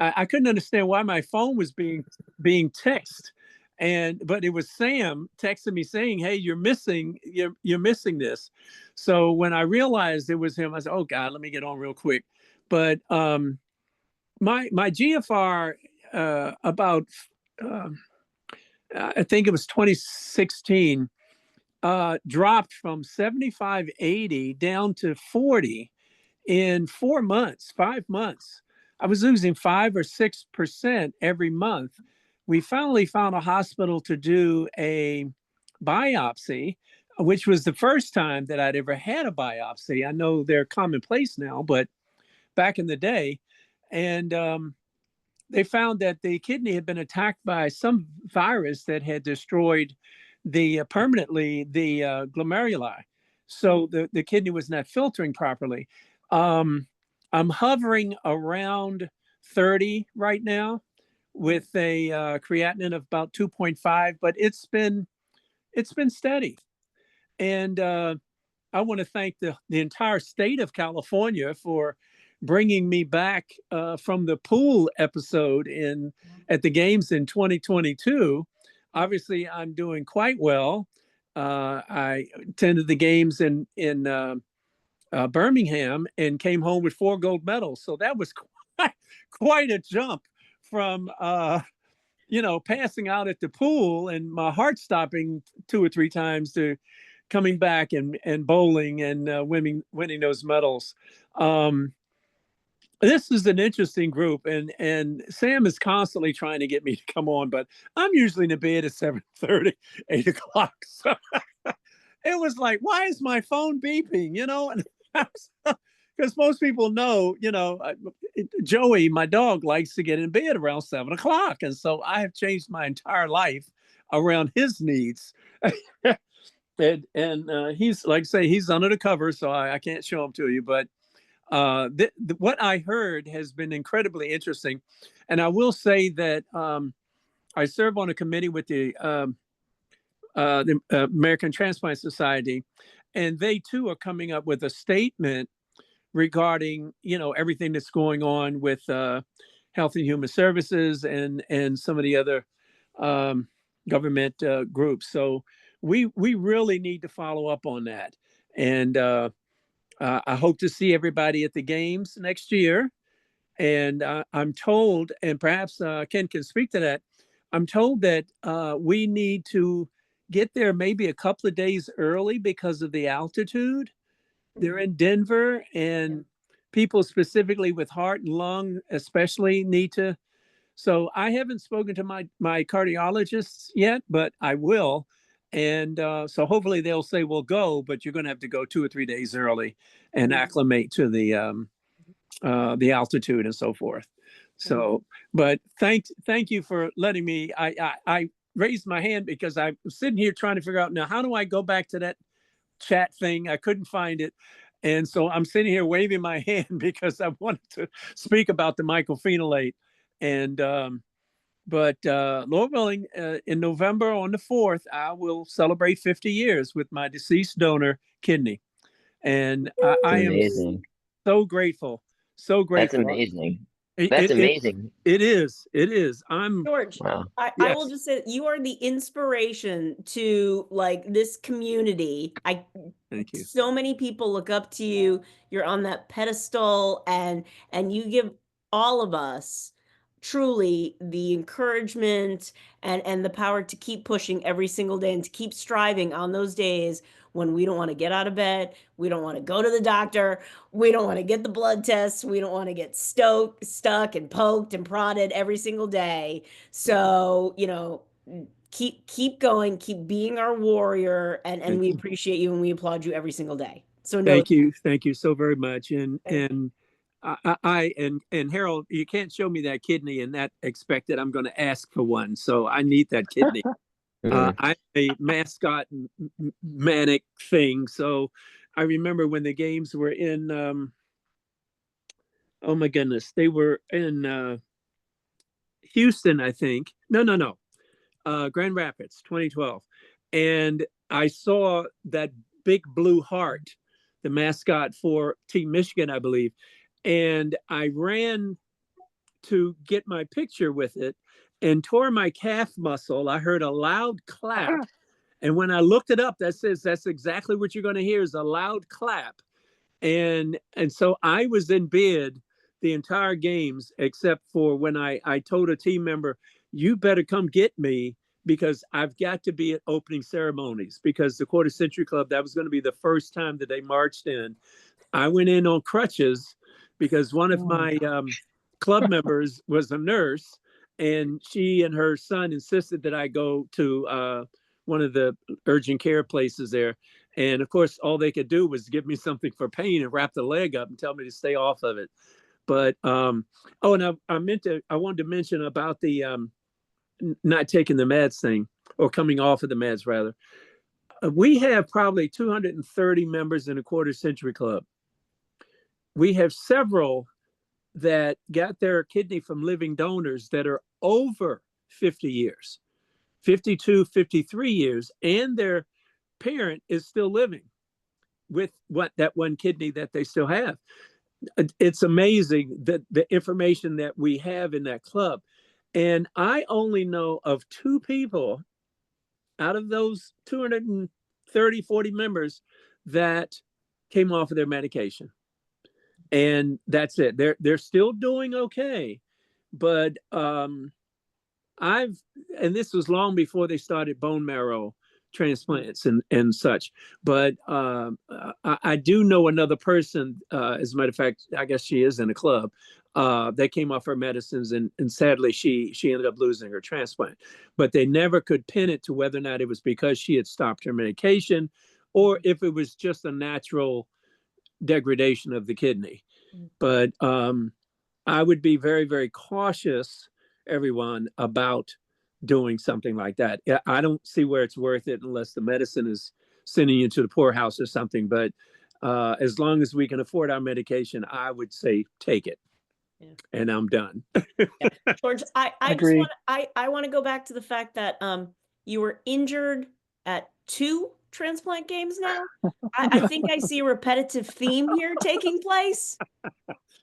I couldn't understand why my phone was being texted. But it was Sam texting me saying, "Hey, you're missing this." So when I realized it was him, I said, "Oh God, let me get on real quick." But my GFR about I think it was 2016 dropped from 75/80 down to 40 in 4 months, 5 months. I was losing 5 or 6% every month. We finally found a hospital to do a biopsy, which was the first time that I'd ever had a biopsy. I know they're commonplace now, but back in the day. And they found that the kidney had been attacked by some virus that had destroyed permanently the glomeruli. So the kidney was not filtering properly. I'm hovering around 30 right now with a creatinine of about 2.5, but it's been steady. And I want to thank the entire state of California for bringing me back from the pool episode at the games in 2022. Obviously, I'm doing quite well. I attended the games in Birmingham and came home with 4 gold medals. So that was quite a jump from passing out at the pool and my heart stopping 2 or 3 times to coming back and bowling and winning those medals. This is an interesting group, and Sam is constantly trying to get me to come on, but I'm usually in the bed at 7:30, 8 o'clock. So it was like, why is my phone beeping? Because most people know, Joey, my dog, likes to get in bed around 7 o'clock. And so I have changed my entire life around his needs. and he's, like I say, he's under the cover, so I can't show him to you. But what I heard has been incredibly interesting. And I will say that I serve on a committee with the American Transplant Society, and they too are coming up with a statement regarding everything that's going on with Health and Human Services and some of the other government groups. So we really need to follow up on that. And I hope to see everybody at the games next year. And I'm told, and perhaps Ken can speak to that, I'm told that we need to get there maybe a couple of days early because of the altitude. They're in Denver, and people specifically with heart and lung especially need to. So I haven't spoken to my cardiologists yet, but I will. And so hopefully they'll say, we'll go, but you're going to have to go 2 or 3 days early and acclimate to the altitude and so forth. So, but thank you for letting me. I raised my hand because I was sitting here trying to figure out, now, how do I go back to that chat thing? I couldn't find it. And so I'm sitting here waving my hand because I wanted to speak about the mycophenolate. And but Lord willing, in November on the 4th, I will celebrate 50 years with my deceased donor kidney. And I am so grateful. So grateful. That's amazing. That's amazing. It is. I'm George. Wow. I will just say you are the inspiration to this community. Thank you. So many people look up to you. You're on that pedestal, and you give all of us truly the encouragement and the power to keep pushing every single day and to keep striving on those days when we don't want to get out of bed, we don't want to go to the doctor, we don't want to get the blood tests, we don't want to get stuck and poked and prodded every single day. So, keep going, keep being our warrior, and we appreciate you and we applaud you every single day. So thank you so very much. And Harold, you can't show me that kidney and not expect that I'm going to ask for one. So I need that kidney. I'm a mascot manic thing. So I remember when the games were in, oh my goodness, they were in Houston, I think. No. Grand Rapids, 2012. And I saw that big blue heart, the mascot for Team Michigan, I believe. And I ran to get my picture with it and tore my calf muscle. I heard a loud clap. And when I looked it up, that says that's exactly what you're going to hear is a loud clap. And so I was in bed the entire games, except for when I told a team member, you better come get me because I've got to be at opening ceremonies, because the Quarter Century Club, that was going to be the first time that they marched in. I went in on crutches because one of my club members was a nurse, and she and her son insisted that I go to one of the urgent care places there. And of course, all they could do was give me something for pain and wrap the leg up and tell me to stay off of it. But and I wanted to mention about the not taking the meds thing, or coming off of the meds rather. We have probably 230 members in the Quarter Century Club. We have several that got their kidney from living donors that are over 50 years, 52, 53 years, and their parent is still living with that one kidney that they still have. It's amazing that the information that we have in that club. And I only know of 2 people out of those 230, 40 members that came off of their medication. And that's it. They're still doing okay. But and this was long before they started bone marrow transplants and such. But I do know another person, as a matter of fact, I guess she is in a club, that came off her medicines, and sadly she ended up losing her transplant. But they never could pin it to whether or not it was because she had stopped her medication or if it was just a natural degradation of the kidney. But I would be very, very cautious, everyone, about doing something like that. I don't see where it's worth it unless the medicine is sending you to the poorhouse or something. But as long as we can afford our medication, I would say take it. Yeah. And I'm done. Yeah. George, I agree. I want to go back to the fact that you were injured at 2 transplant games now. I think I see a repetitive theme here taking place.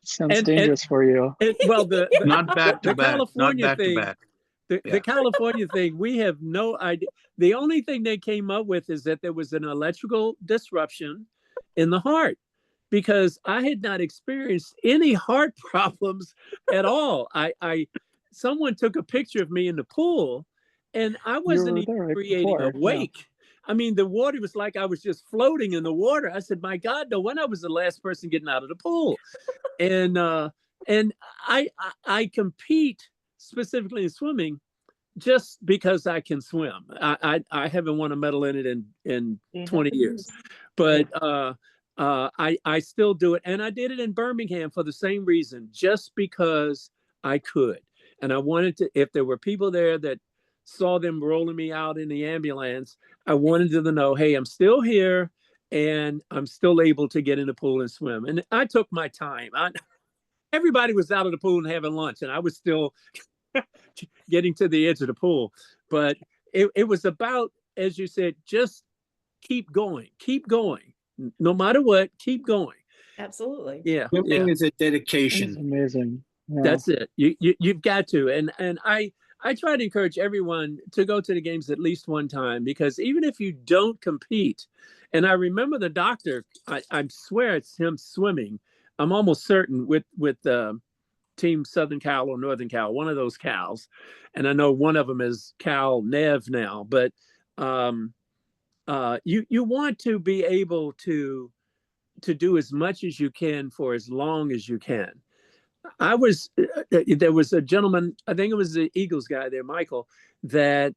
Sounds dangerous for you. Well, not back to back. Not back to back. The California thing, we have no idea. The only thing they came up with is that there was an electrical disruption in the heart, because I had not experienced any heart problems at all. Someone took a picture of me in the pool, and I wasn't even creating a wake. Yeah. I mean, the water was like I was just floating in the water. I said, my God, no wonder I was the last person getting out of the pool. And I compete specifically in swimming just because I can swim. I haven't won a medal in it in 20 years, but I still do it. And I did it in Birmingham for the same reason, just because I could. And I wanted to, if there were people there that saw them rolling me out in the ambulance, I wanted them to know, hey, I'm still here and I'm still able to get in the pool and swim. And I took my time. Everybody was out of the pool and having lunch, and I was still getting to the edge of the pool. But it was about, as you said, just keep going. No matter what, keep going. Absolutely. Yeah. Swimming is a dedication. That's amazing. Yeah. That's it. You've got to. And I try to encourage everyone to go to the games at least one time, because even if you don't compete, and I remember the doctor, I swear it's him swimming. I'm almost certain with Team Southern Cal or Northern Cal, one of those Cals. And I know one of them is Cal Nev now, but you want to be able to do as much as you can for as long as you can. There was a gentleman, I think it was the Eagles guy there, Michael, that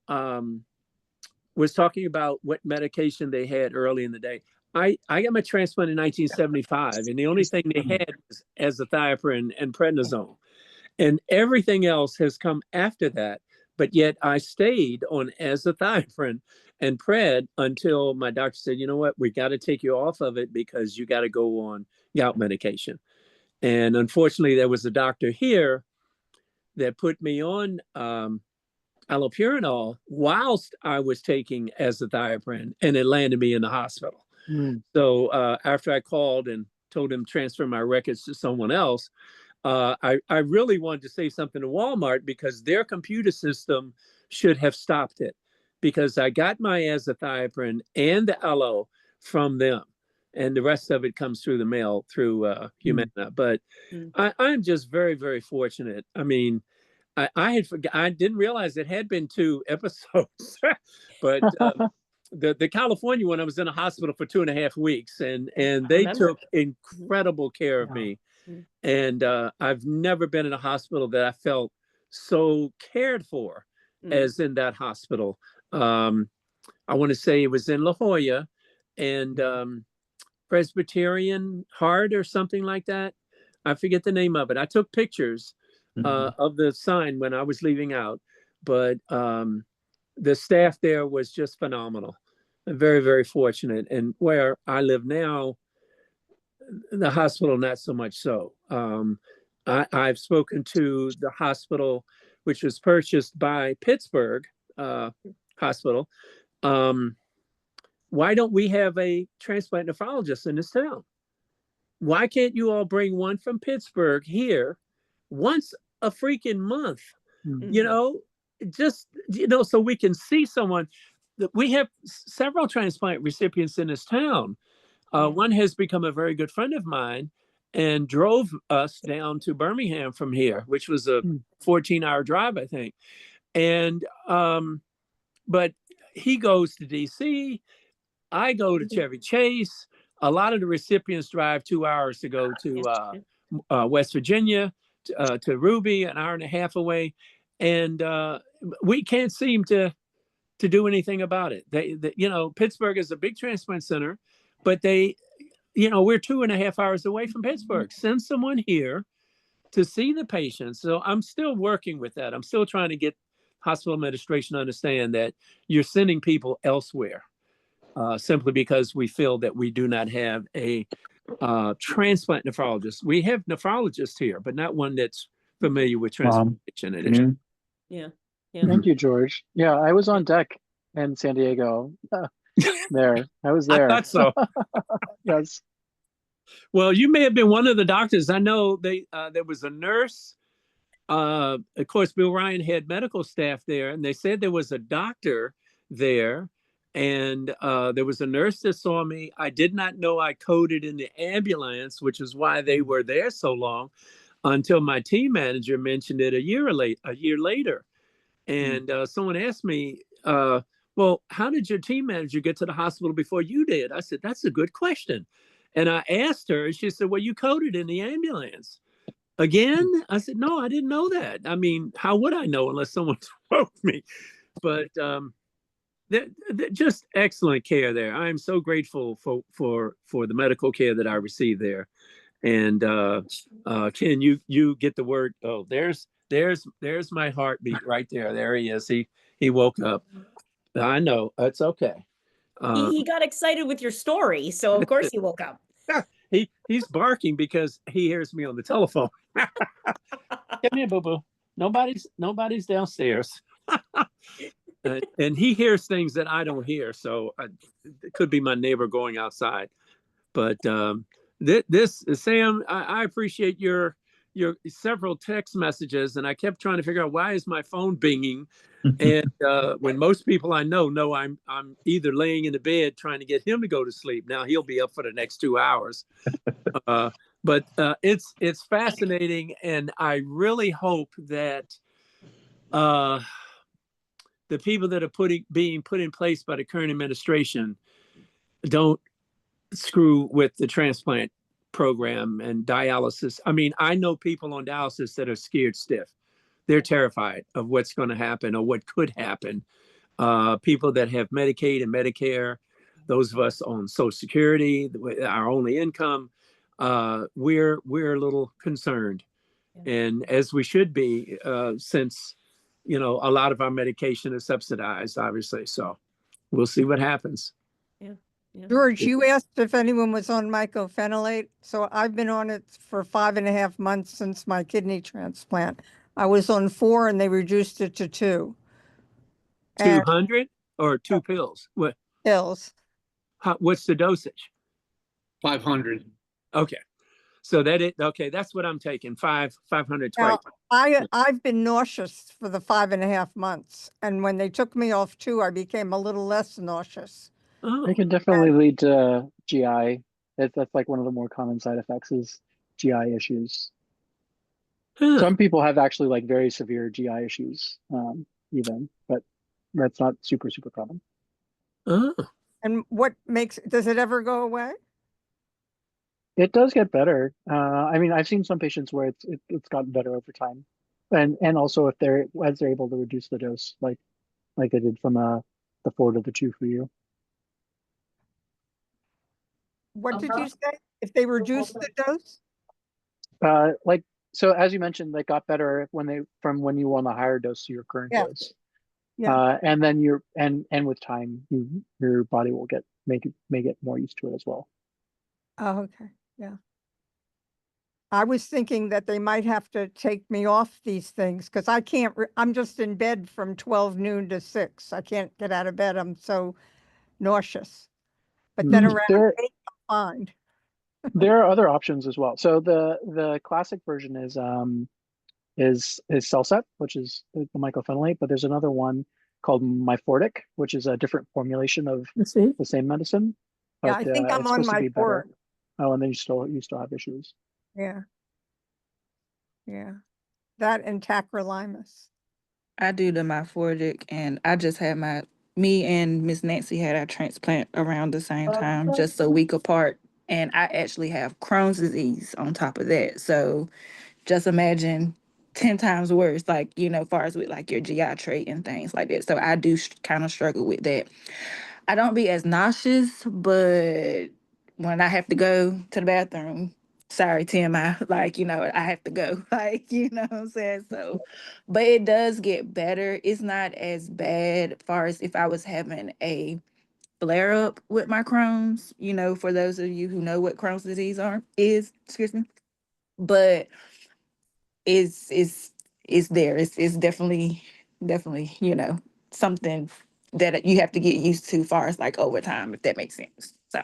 was talking about what medication they had early in the day. I got my transplant in 1975, and the only thing they had was azathioprine and prednisone. And everything else has come after that. but yet I stayed on azathioprine and pred until my doctor said, you know what, we got to take you off of it because you got to go on gout medication. And unfortunately, there was a doctor here that put me on allopurinol whilst I was taking azathioprine, and it landed me in the hospital. So after I called and told him to transfer my records to someone else, I really wanted to say something to Walmart because their computer system should have stopped it, because I got my azathioprine and the aloe from them, and the rest of it comes through the mail through Humana. But I'm just very, very fortunate. I mean, I didn't realize it had been 2 episodes, but the California one, I was in a hospital for 2.5 weeks, and they took incredible care of me. And I've never been in a hospital that I felt so cared for as in that hospital. I want to say it was in La Jolla, and Presbyterian Heart or something like that. I forget the name of it. I took pictures of the sign when I was leaving out, but the staff there was just phenomenal. I'm very, very fortunate. And where I live now, the hospital, not so much so. I've spoken to the hospital, which was purchased by Pittsburgh Hospital. Why don't we have a transplant nephrologist in this town? Why can't you all bring one from Pittsburgh here once a freaking month? You know, just, so we can see someone. We have several transplant recipients in this town. One has become a very good friend of mine and drove us down to Birmingham from here, which was a 14-hour drive, I think. And, but he goes to DC. I go to Chevy Chase. A lot of the recipients drive 2 hours to go to West Virginia, to Ruby, an hour and a half away. And we can't seem to do anything about it. They, Pittsburgh is a big transplant center, but we're 2.5 hours away from Pittsburgh. Send someone here to see the patients. So I'm still working with that. I'm still trying to get hospital administration to understand that you're sending people elsewhere simply because we feel that we do not have a transplant nephrologist. We have nephrologists here, but not one that's familiar with transplantation. Yeah. Thank you, George. Yeah, I was on deck in San Diego. There, I was there. I thought so. Yes. Well, you may have been one of the doctors. I know there was a nurse. Of course, Bill Ryan had medical staff there, and they said there was a doctor there, and there was a nurse that saw me. I did not know I coded in the ambulance, which is why they were there so long, until my team manager mentioned it a year later. And someone asked me, well, how did your team manager get to the hospital before you did? I said, that's a good question. And I asked her, and she said, well, you coded in the ambulance. Again? I said, no, I didn't know that. I mean, how would I know unless someone told me? But just excellent care there. I am so grateful for the medical care that I received there. And Ken, you get the word. Oh, there's my heartbeat right there. There he is. He woke up. I know, it's okay. He got excited with your story, so of course he woke up. He's barking because he hears me on the telephone. Come here, boo-boo. Nobody's downstairs. And he hears things that I don't hear, so it could be my neighbor going outside. But this Sam, I appreciate your several text messages, and I kept trying to figure out, why is my phone binging? And when most people I know I'm either laying in the bed trying to get him to go to sleep. Now he'll be up for the next 2 hours. But it's fascinating, and I really hope that the people that are being put in place by the current administration don't screw with the transplant program and dialysis. I mean, I know people on dialysis that are scared stiff. They're terrified of what's going to happen or what could happen. People that have Medicaid and Medicare, those of us on Social Security, our only income, we're a little concerned. And as we should be, since you know, a lot of our medication is subsidized, obviously. So we'll see what happens. Yeah. George, you asked if anyone was on mycophenolate. So I've been on it for 5.5 months since my kidney transplant. I was on 4 and they reduced it to 2. 200 or 2 pills? What? Pills. What's the dosage? 500. Okay. So okay, that's what I'm taking, 500 twice. Now, I've been nauseous for the 5.5 months. And when they took me off 2, I became a little less nauseous. Oh. It can definitely lead to GI. That's like one of the more common side effects is GI issues. Huh. Some people have actually like very severe GI issues, even, but that's not super common. Oh. And does it ever go away? It does get better. I mean, I've seen some patients where it's gotten better over time, and also if they're able to reduce the dose, like they did from the 4 to the 2 for you. What did you say? If they reduce the dose? Like, so as you mentioned, they got better from when you were on the higher dose to your current dose. Yeah. And then and with time, your body will may get more used to it as well. Oh, okay. Yeah. I was thinking that they might have to take me off these things because I can't, I'm just in bed from 12 noon to 6. I can't get out of bed. I'm so nauseous. But then around 8, I'm fine. There are other options as well. So the classic version is Cellcept, which is the mycophenolate, but there's another one called Myfortic, which is a different formulation of the same medicine. Yeah, But I think I'm it's on supposed to be better. Myfortic. Oh, and then you still have issues. Yeah. Yeah. That and tacrolimus. I do the Myfortic, and I just had me and Miss Nancy had our transplant around the same time, just a week apart. And I actually have Crohn's disease on top of that. So just imagine 10 times worse, like, you know, far as with like your GI trait and things like that. So I do kind of struggle with that. I don't be as nauseous, but when I have to go to the bathroom, sorry, TMI, like, you know, I have to go, like, you know what I'm saying? So, but it does get better. It's not as bad as far as if I was having a flare up with my Crohn's, you know, for those of you who know what Crohn's disease excuse me. But it's there. It's definitely, you know, something that you have to get used to far as like over time, if that makes sense. So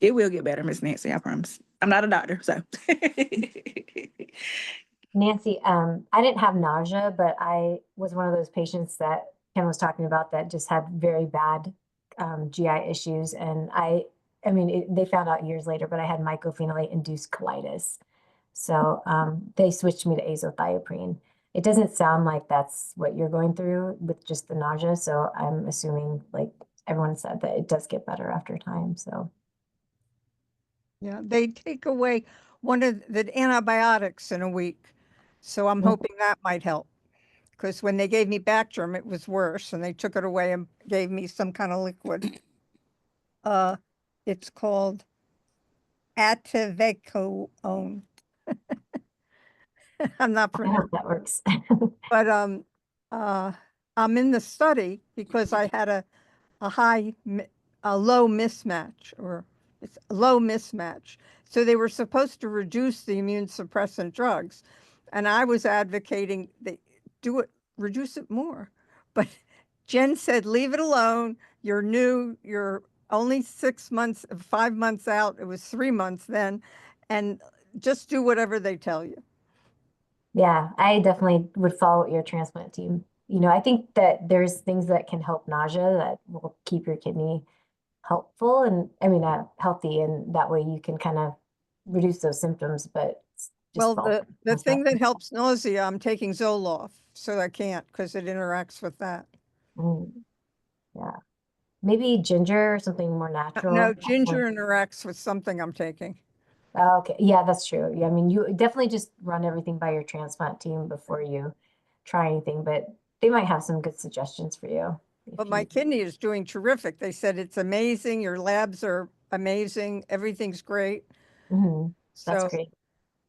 it will get better, Miss Nancy, I promise. I'm not a doctor, so. Nancy, I didn't have nausea, but I was one of those patients that Ken was talking about that just had very bad GI issues. And I mean, they found out years later, but I had mycophenolate-induced colitis. So they switched me to azathioprine. It doesn't sound like that's what you're going through with just the nausea. So I'm assuming, like everyone said, that it does get better after time. So yeah, they take away one of the antibiotics in a week. So I'm hoping that might help. Because when they gave me Bactrim, it was worse, and they took it away and gave me some kind of liquid. It's called Ativecoone. I'm not I hope that works. But I'm in the study because I had a low mismatch, or it's a low mismatch. So they were supposed to reduce the immune suppressant drugs, and I was advocating they reduce it more. But Jen said, leave it alone. You're new. You're only 5 months out. It was 3 months then, and just do whatever they tell you. Yeah, I definitely would follow your transplant team. You know, I think that there's things that can help nausea that will keep your kidney helpful and healthy, and that way you can kind of reduce those symptoms. But well, the thing that helps nausea, I'm taking Zoloft, so I can't because it interacts with that. Yeah, maybe ginger or something more natural. No, ginger interacts with something I'm taking. Okay, yeah, that's true. Yeah, I mean, you definitely just run everything by your transplant team before you try anything, but they might have some good suggestions for you. But my kidney is doing terrific. They said it's amazing. Your labs are amazing. Everything's great. That's great.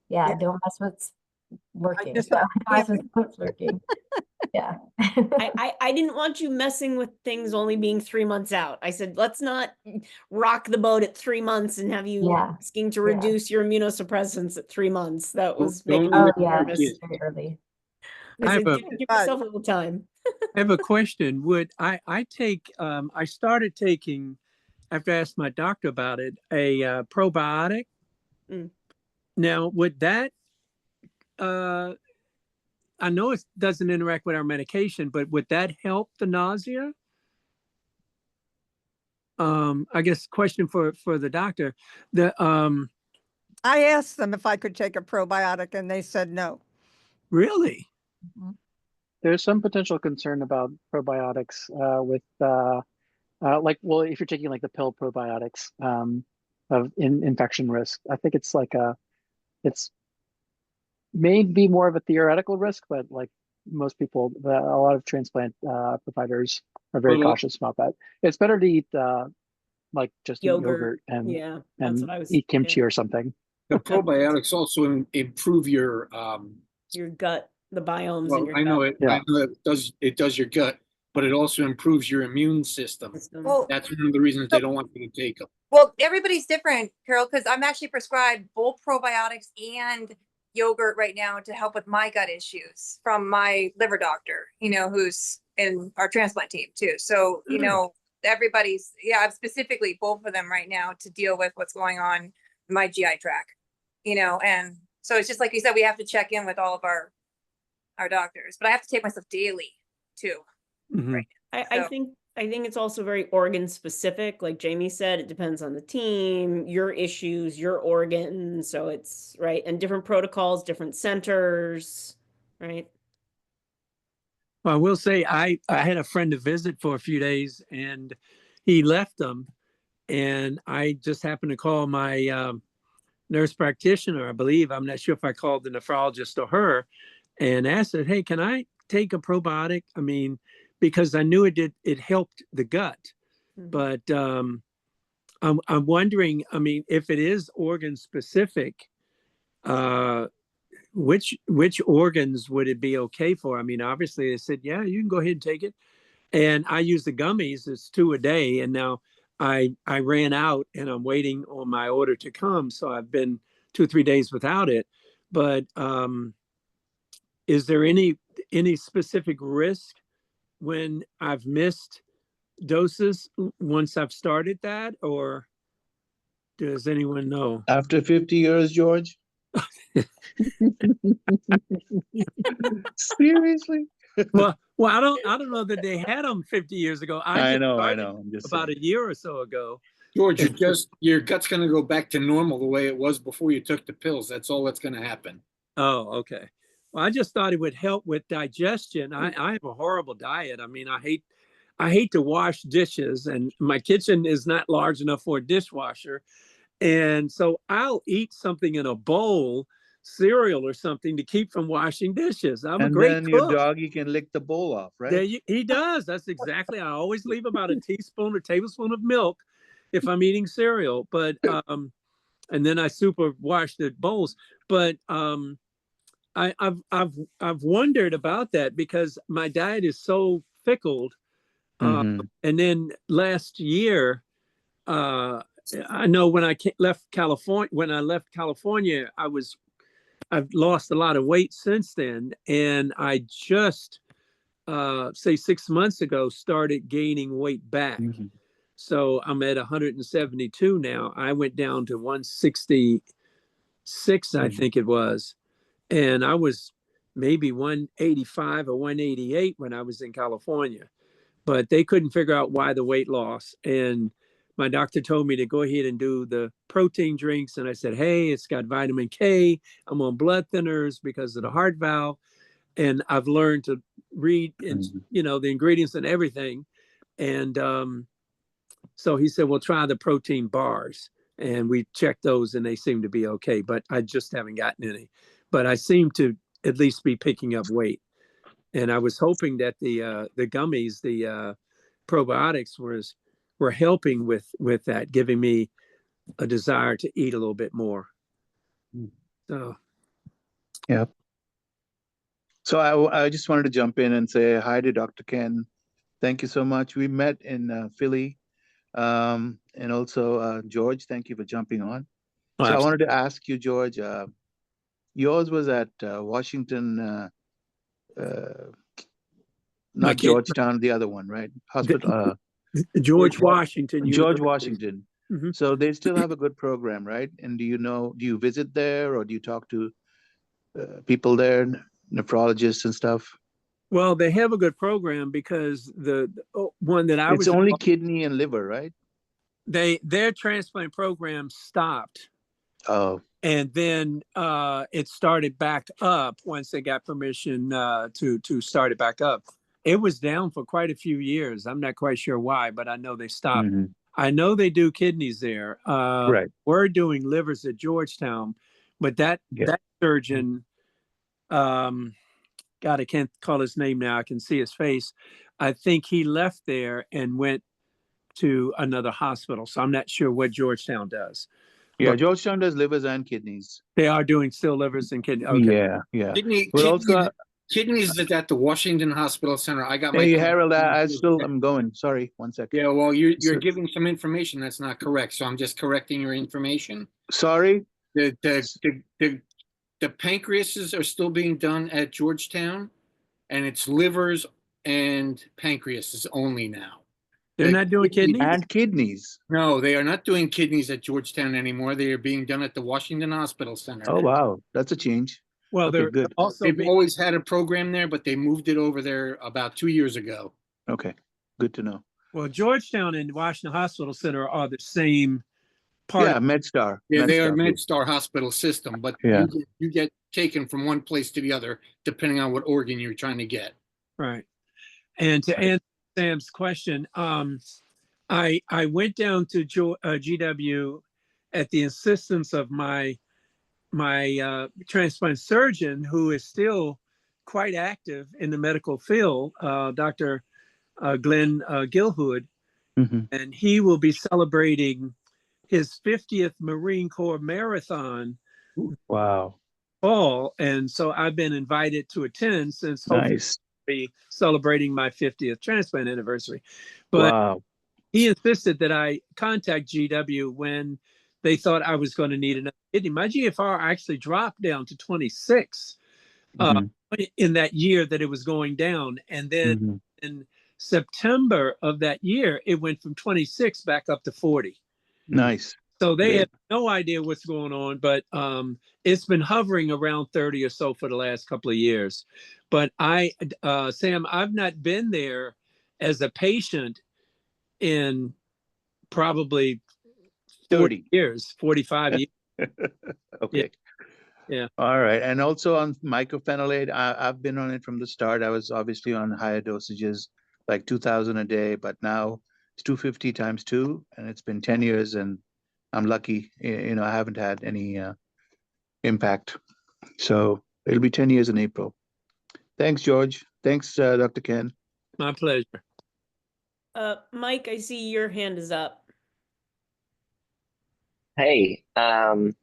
Yeah, don't mess with working. Don't mess with what's working. Yeah. I didn't want you messing with things only being 3 months out. I said, let's not rock the boat at 3 months and have you asking to reduce your immunosuppressants at 3 months. That was making me nervous. Yes. Very early. I said, give yourself a little time. I have a question. Would I take, I started taking, after I asked my doctor about it, a probiotic. Now, would that, I know it doesn't interact with our medication, but would that help the nausea? I guess question for the doctor. I asked them if I could take a probiotic and they said no. Really? There's some potential concern about probiotics with like, well, if you're taking like the pill probiotics of infection risk. I think it's like it's may be more of a theoretical risk, but like most people, a lot of transplant providers are very cautious about that. It's better to eat like just yogurt and that's what I was eat kimchi or something. The probiotics also improve your gut, the biomes in well, your I know gut. it. I know it does your gut, but it also improves your immune system. Well, that's one of the reasons they don't want you to take them. Well, everybody's different, Carol, because I'm actually prescribed both probiotics and yogurt right now to help with my gut issues from my liver doctor, who's in our transplant team too. So, everybody's, I've specifically both of them right now to deal with what's going on in my GI tract, and so it's just like you said, we have to check in with all of our doctors, but I have to take myself daily too. Right. I think it's also very organ specific. Like Jamie said, it depends on the team, your issues, your organ. So it's right. And different protocols, different centers, right? Well, I will say I had a friend to visit for a few days and he left them. And I just happened to call my nurse practitioner, I believe. I'm not sure if I called the nephrologist or her and asked her, hey, can I take a probiotic? I mean, because I knew it helped the gut. But I'm wondering, I mean, if it is organ specific, which organs would it be okay for? I mean, obviously they said, yeah, you can go ahead and take it. And I use the gummies, it's 2 a day. And now I ran out and I'm waiting on my order to come. So I've been 2 or 3 days without it. But is there any specific risk when I've missed doses once I've started that, or does anyone know? After 50 years, George? Seriously? Well, I don't know that they had them 50 years ago. I know. I'm just about saying. a year or so ago. George, your gut's going to go back to normal the way it was before you took the pills. That's all that's going to happen. Oh, okay. Well, I just thought it would help with digestion. I have a horrible diet. I mean, I hate to wash dishes, and my kitchen is not large enough for a dishwasher. And so I'll eat something in a bowl, cereal or something, to keep from washing dishes. I'm a great cook. Your doggy can lick the bowl off, right? He does. That's exactly. I always leave about a teaspoon or tablespoon of milk if I'm eating cereal. But and then I super wash the bowls. But I've wondered about that because my diet is so fickle. And then last year, I know when I left California, I've lost a lot of weight since then, and I just say 6 months ago started gaining weight back. So I'm at 172 now. I went down to 166, I think it was. And I was maybe 185 or 188 when I was in California, but they couldn't figure out why the weight loss. And my doctor told me to go ahead and do the protein drinks. And I said, hey, it's got vitamin K. I'm on blood thinners because of the heart valve. And I've learned to read, the ingredients and everything. And so he said, well, try the protein bars. And we checked those and they seem to be okay, but I just haven't gotten any. But I seem to at least be picking up weight. And I was hoping that the gummies, the probiotics were helping with that, giving me a desire to eat a little bit more. So, yeah. So I just wanted to jump in and say hi to Dr. Ken. Thank you so much. We met in Philly. And also, George, thank you for jumping on. Oh, So I wanted to ask you, George, yours was at Washington, My not kid, Georgetown, the other one, right? Hospital, George Washington George University. Washington. Mhm. So they still have a good program, right? And do you visit there or do you talk to people there, nephrologists and stuff? Well, they have a good program because one that I It's was only involved, kidney and liver, right? their transplant program stopped, Oh, and then it started back up once they got permission to start it back up. It was down for quite a few years. I'm not quite sure why, but I know they stopped. mhm. I know they do kidneys there. Right. We're doing livers at Georgetown, but that Yeah. that surgeon, God, I can't call his name now. I can see his face. I think he left there and went to another hospital. So I'm not sure what Georgetown does. Yeah, But Georgetown does livers and kidneys. they are doing still livers and kidneys. Okay. Yeah. Kidney, We're kidney, also, kidneys is at the Washington Hospital Center. I got my. hey, Harold, I'm going. Sorry, one second. Yeah, well, you're So- giving some information that's not correct, so I'm just correcting your information. Sorry? The pancreases are still being done at Georgetown, and it's livers and pancreases only now. They're not doing kidneys? And kidneys. No, they are not doing kidneys at Georgetown anymore. They are being done at the Washington Hospital Center. Oh, wow. That's a change. Well, Okay, they're good. also They've being, always had a program there, but they moved it over there about 2 years ago. Okay, good to know. well, Georgetown and Washington Hospital Center are the same part. Yeah, MedStar. Yeah, they are MedStar. MedStar hospital system, but Yeah. you get taken from one place to the other depending on what organ you're trying to get. Right. And to answer Sam's question, I went down to GW at the insistence of my transplant surgeon, who is still quite active in the medical field, Dr. Glenn Gilhood, Mhm. and he will be celebrating his 50th Marine Corps Marathon Wow. fall, and so I've been invited to attend since hopefully Nice. be celebrating my 50th transplant anniversary. But Wow. he insisted that I contact GW when they thought I was going to need another kidney. My GFR actually dropped down to 26 Mhm. in that year that it was going down. And then Mhm. in September of that year, it went from 26 back up to 40. Nice. So they Good. have no idea what's going on, but it's been hovering around 30 or so for the last couple of years. But Sam, I've not been there as a patient in probably 40 30. years, 45 years. Okay. Yeah. All right. And also on mycophenolate, I've been on it from the start. I was obviously on higher dosages, like 2,000 a day, but now it's 250 times 2, and it's been 10 years, and I'm lucky, I haven't had any impact. So it'll be 10 years in April. Thanks, George. Thanks, Dr. Ken. My pleasure. Mike, I see your hand is up. Hey, so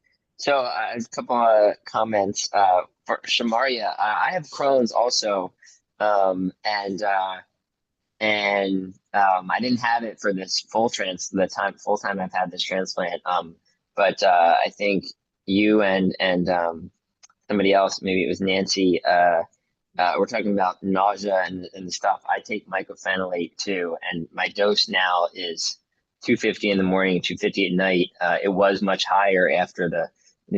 a couple of comments. For Shamaria, I have Crohn's also, and I didn't have it for this full time I've had this transplant. But I think you and somebody else, maybe it was Nancy, we're talking about nausea and stuff. I take mycophenolate too, and my dose now is 250 in the morning, 250 at night. It was much higher after in the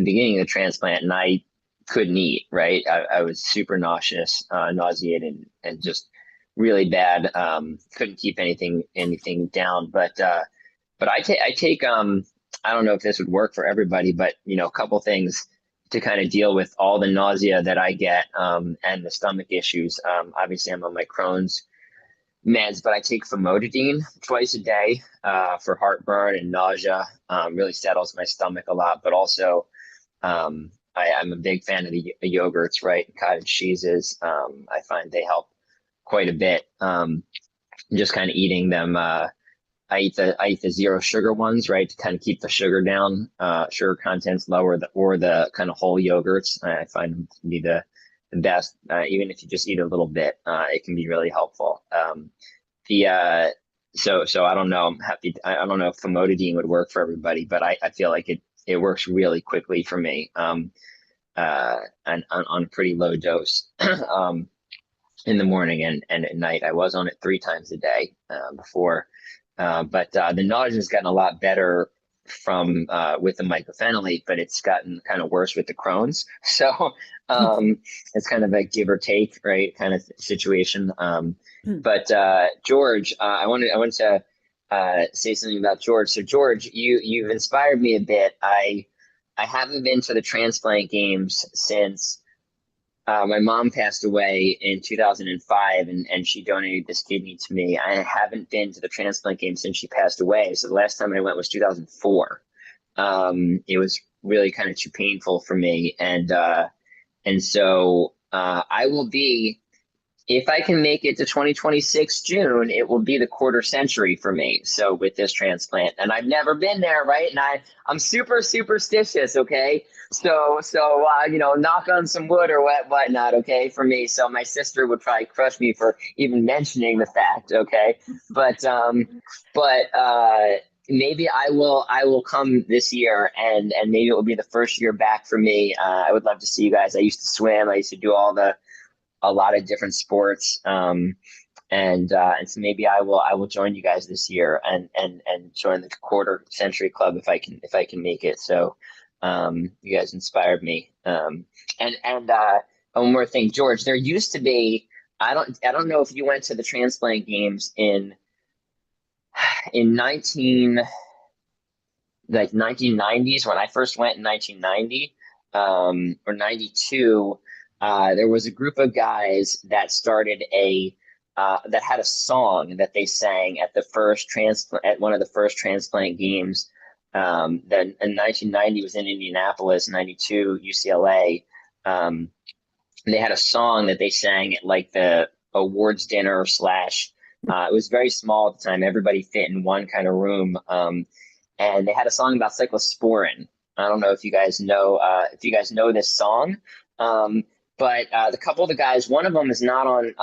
beginning of the transplant, and I couldn't eat. Right, I was super nauseous, nauseated, and just really bad. Couldn't keep anything down. But I take I don't know if this would work for everybody, but a couple things to kind of deal with all the nausea that I get and the stomach issues. Obviously, I'm on my Crohn's meds, but I take famotidine twice a day for heartburn and nausea. Really settles my stomach a lot, but also I'm a big fan of the yogurts, right? Cottage cheeses. I find they help quite a bit. Just kind of eating them. I eat the zero sugar ones, right, to kind of keep the sugar down, sugar contents lower, or the kind of whole yogurts. I find them to be the the best. Even if you just eat a little bit, it can be really helpful. So I don't know. I'm happy. I don't know if famotidine would work for everybody, but I feel like it works really quickly for me. And on a pretty low dose. In the morning and at night. I was on it 3 times a day before, but the nausea has gotten a lot better from with the mycophenolate, but it's gotten kind of worse with the Crohn's. So it's kind of a give or take, right, kind of situation. But George, I wanted to say something about George. So George, you've inspired me a bit. I haven't been to the transplant games since my mom passed away in 2005, and she donated this kidney to me. I haven't been to the transplant game since she passed away. So the last time I went was 2004. It was really kind of too painful for me. And so I will be, if I can make it to 2026 June, it will be the quarter century for me. So with this transplant, and I've never been there, right? And I'm super superstitious. Okay. So knock on some wood or whatnot. Okay. For me. So my sister would probably crush me for even mentioning the fact. Okay. But maybe I will come this year, and maybe it will be the first year back for me. I would love to see you guys. I used to swim. I used to do a lot of different sports. And so maybe I will join you guys this year and join the quarter century club if I can make it. So you guys inspired me. And one more thing, George, there used to be, I don't know if you went to the transplant games in 1990s when I first went in 1990 or 92. There was a group of guys that started that had a song that they sang at one of the first transplant games. Then in 1990 was in Indianapolis, 92 UCLA. They had a song that they sang at like the awards dinner / it was very small at the time. Everybody fit in one kind of room. And they had a song about cyclosporin. I don't know if you guys know this song. But the couple of the guys, one of them is not on,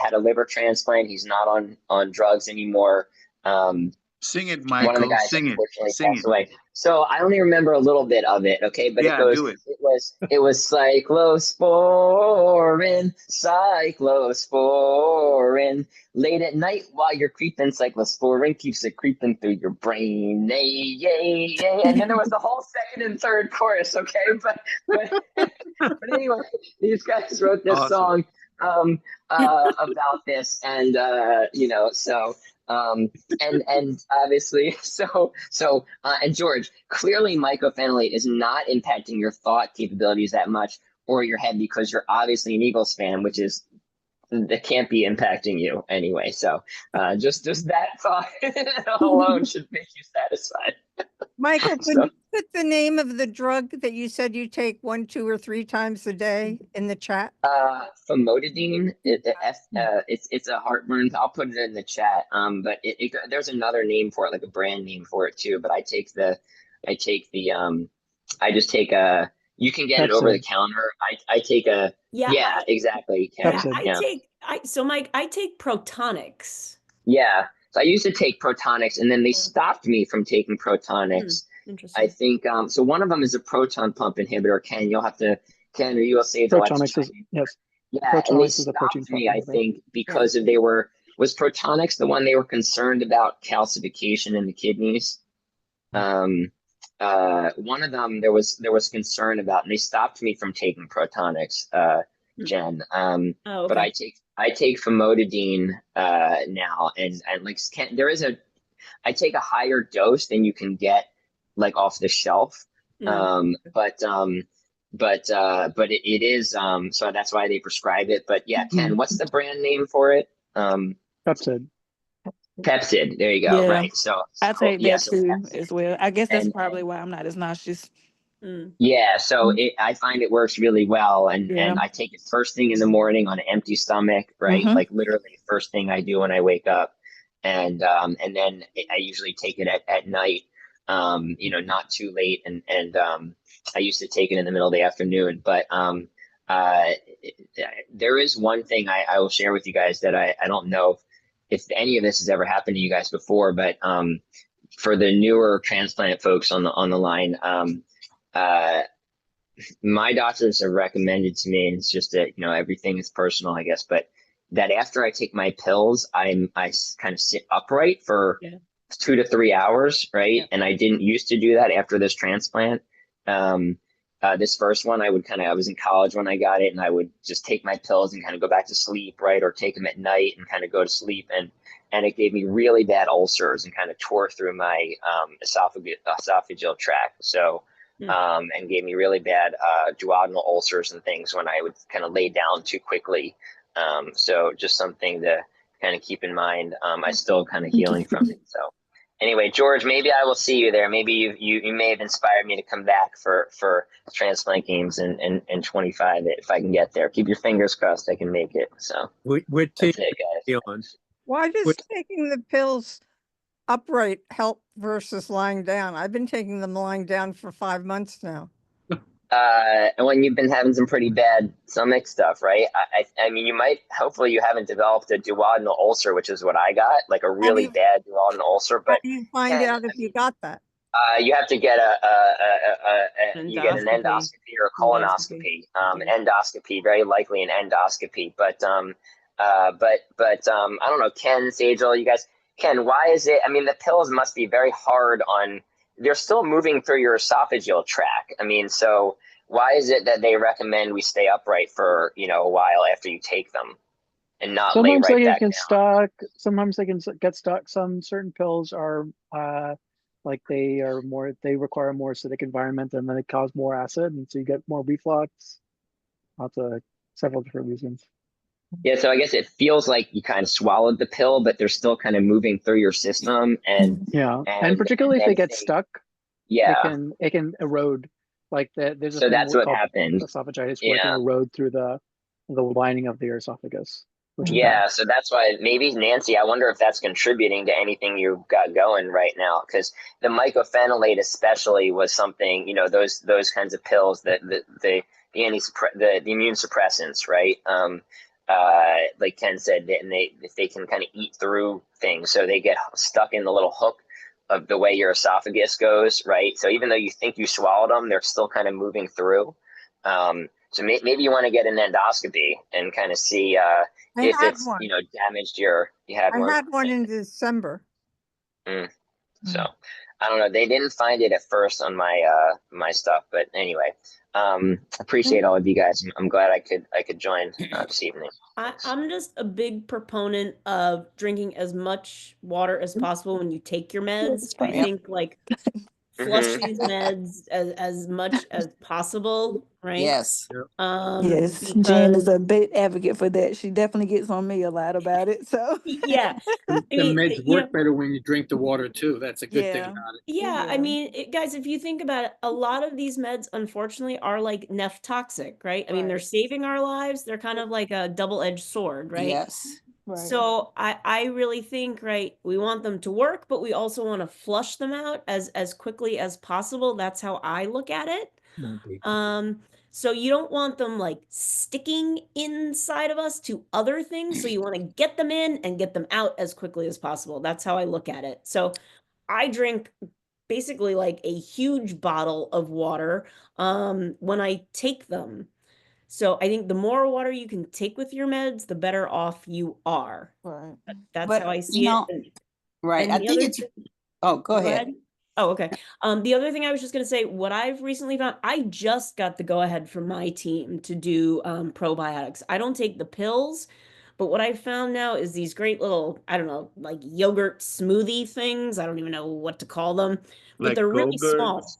had a liver transplant. He's not on drugs anymore. Sing it, Michael. One of the guys Sing unfortunately it. passed away. So I only remember a little bit of it, okay? But Yeah, it goes, do it. it was cyclosporin. Late at night while you're creeping, cyclosporin keeps it creeping through your brain. And then there was the whole second and third chorus, okay? But anyway, these guys wrote this Awesome. song about this, and and obviously, and George, clearly mycophenolate is not impacting your thought capabilities that much or your head, because you're obviously an Eagles fan, which is, that can't be impacting you anyway. So just that thought alone should make you satisfied. Michael, could So- you put the name of the drug that you said you take 1, 2, or 3 times a day in the chat? Famotidine. It's a heartburn. I'll put it in the chat. But there's another name for it, like a brand name for it too. But I just take a. You can get it over the counter. I take a. Yeah, exactly. Mike, I take Protonics. Yeah. So I used to take Protonics, and then they stopped me from taking Protonics. Interesting. I think so. One of them is a proton pump inhibitor. Ken, or you will say the Protonics is, yes. Yeah, Protonics and they is a protein stopped me, pump I inhibitor. think, because was Protonics the one they were concerned about calcification in the kidneys? One of them there was concern about, and they stopped me from taking Protonics, Jen. Okay. But I take famotidine now, and like I take a higher dose than you can get like off the shelf. But it is so that's why they prescribe it. But yeah, Ken, what's the brand name for it? Pepsid. Pepsid. There you go. Yeah. Right. So I take that so too Pepsid. as well. I guess that's And- probably why I'm not as nauseous. Yeah, so I find it works really well, and Yeah. I take it first thing in the morning on an empty stomach, right? Mhm. Like literally first thing I do when I wake up, and then I usually take it at night, not too late, and I used to take it in the middle of the afternoon, but uh, there is one thing I will share with you guys that I don't know if any of this has ever happened to you guys before, but for the newer transplant folks on the line, uh, my doctors have recommended to me, and it's just that, you know, everything is personal, I guess, but that after I take my pills, I kind of sit upright for 2 to 3 hours, right? Yeah. And I didn't used to do that after this transplant. This first one, I was in college when I got it, and I would just take my pills and kind of go back to sleep, right? Or take them at night and kind of go to sleep. And it gave me really bad ulcers and kind of tore through my esophageal tract. So, and gave me really bad duodenal ulcers and things when I would kind of lay down too quickly. So just something to kind of keep in mind. I still kind of healing from it. So anyway, George, maybe I will see you there. Maybe you may have inspired me to come back for transplant games in 25 if I can get there. Keep your fingers crossed I can make it. So We're that's it, guys. on. Why does taking the pills upright help versus lying down? I've been taking them lying down for 5 months now. And when you've been having some pretty bad stomach stuff, right? I mean, hopefully you haven't developed a duodenal ulcer, which is what I got, like a really bad duodenal ulcer. How But do you find out if you got that? you have to get you get an endoscopy or a colonoscopy. Endoscopy, very likely an endoscopy. But I don't know, Ken, Sajal, you guys, Ken, why is it? I mean, the pills must be very hard on. They're still moving through your esophageal tract. I mean, so why is it that they recommend we stay upright for, you know, a while after you take them and not lay Sometimes right they back can down? stuck. Sometimes they can get stuck. Some certain pills are like they require a more acidic environment, and then they cause more acid, and so you get more reflux. Several different reasons. Yeah, so I guess it feels like you kind of swallowed the pill, but they're still kind of moving through your system, and particularly if then they get stuck, yeah, it can erode. Like there's a so thing that's what called happened. esophagitis where it can erode through the lining of the esophagus. Which is bad. So that's why maybe Nancy, I wonder if that's contributing to anything you've got going right now, because the mycophenolate especially was something, you know, those kinds of pills that the immune suppressants, right? Like Ken said, and if they can kind of eat through things, so they get stuck in the little hook of the way your esophagus goes, right? So even though you think you swallowed them, they're still kind of moving through. So maybe you want to get an endoscopy and kind of see if it's one. You know, damaged your. You had one. I had one in December. So I don't know. They didn't find it at first on my my stuff, but anyway, appreciate all of you guys. I'm glad I could join this evening. I'm just a big proponent of drinking as much water as possible when you take your meds. I think like flush these meds as much as possible, right? Yes. Yes, Jen is a big advocate for that. She definitely gets on me a lot about it. So yeah, the meds work better when you drink the water too. That's a good thing about it. Yeah, I mean, guys, if you think about it, a lot of these meds, unfortunately, are like nephrotoxic, right? I mean, they're saving our lives. They're kind of like a double-edged sword, right? Yes. So I really think, right, we want them to work, but we also want to flush them out as quickly as possible. That's how I look at it. So you don't want them like sticking inside of us to other things. So you want to get them in and get them out as quickly as possible. That's how I look at it. So I drink basically like a huge bottle of water when I take them. So I think the more water you can take with your meds, the better off you are. Right. That's how I see it. Right. I think it's. Oh, go ahead. Oh, okay. The other thing I was just going to say, what I've recently found, I just got the go ahead from my team to do probiotics. I don't take the pills, but what I found now is these great little, I don't know, like yogurt smoothie things. I don't even know what to call them, but Like they're really small.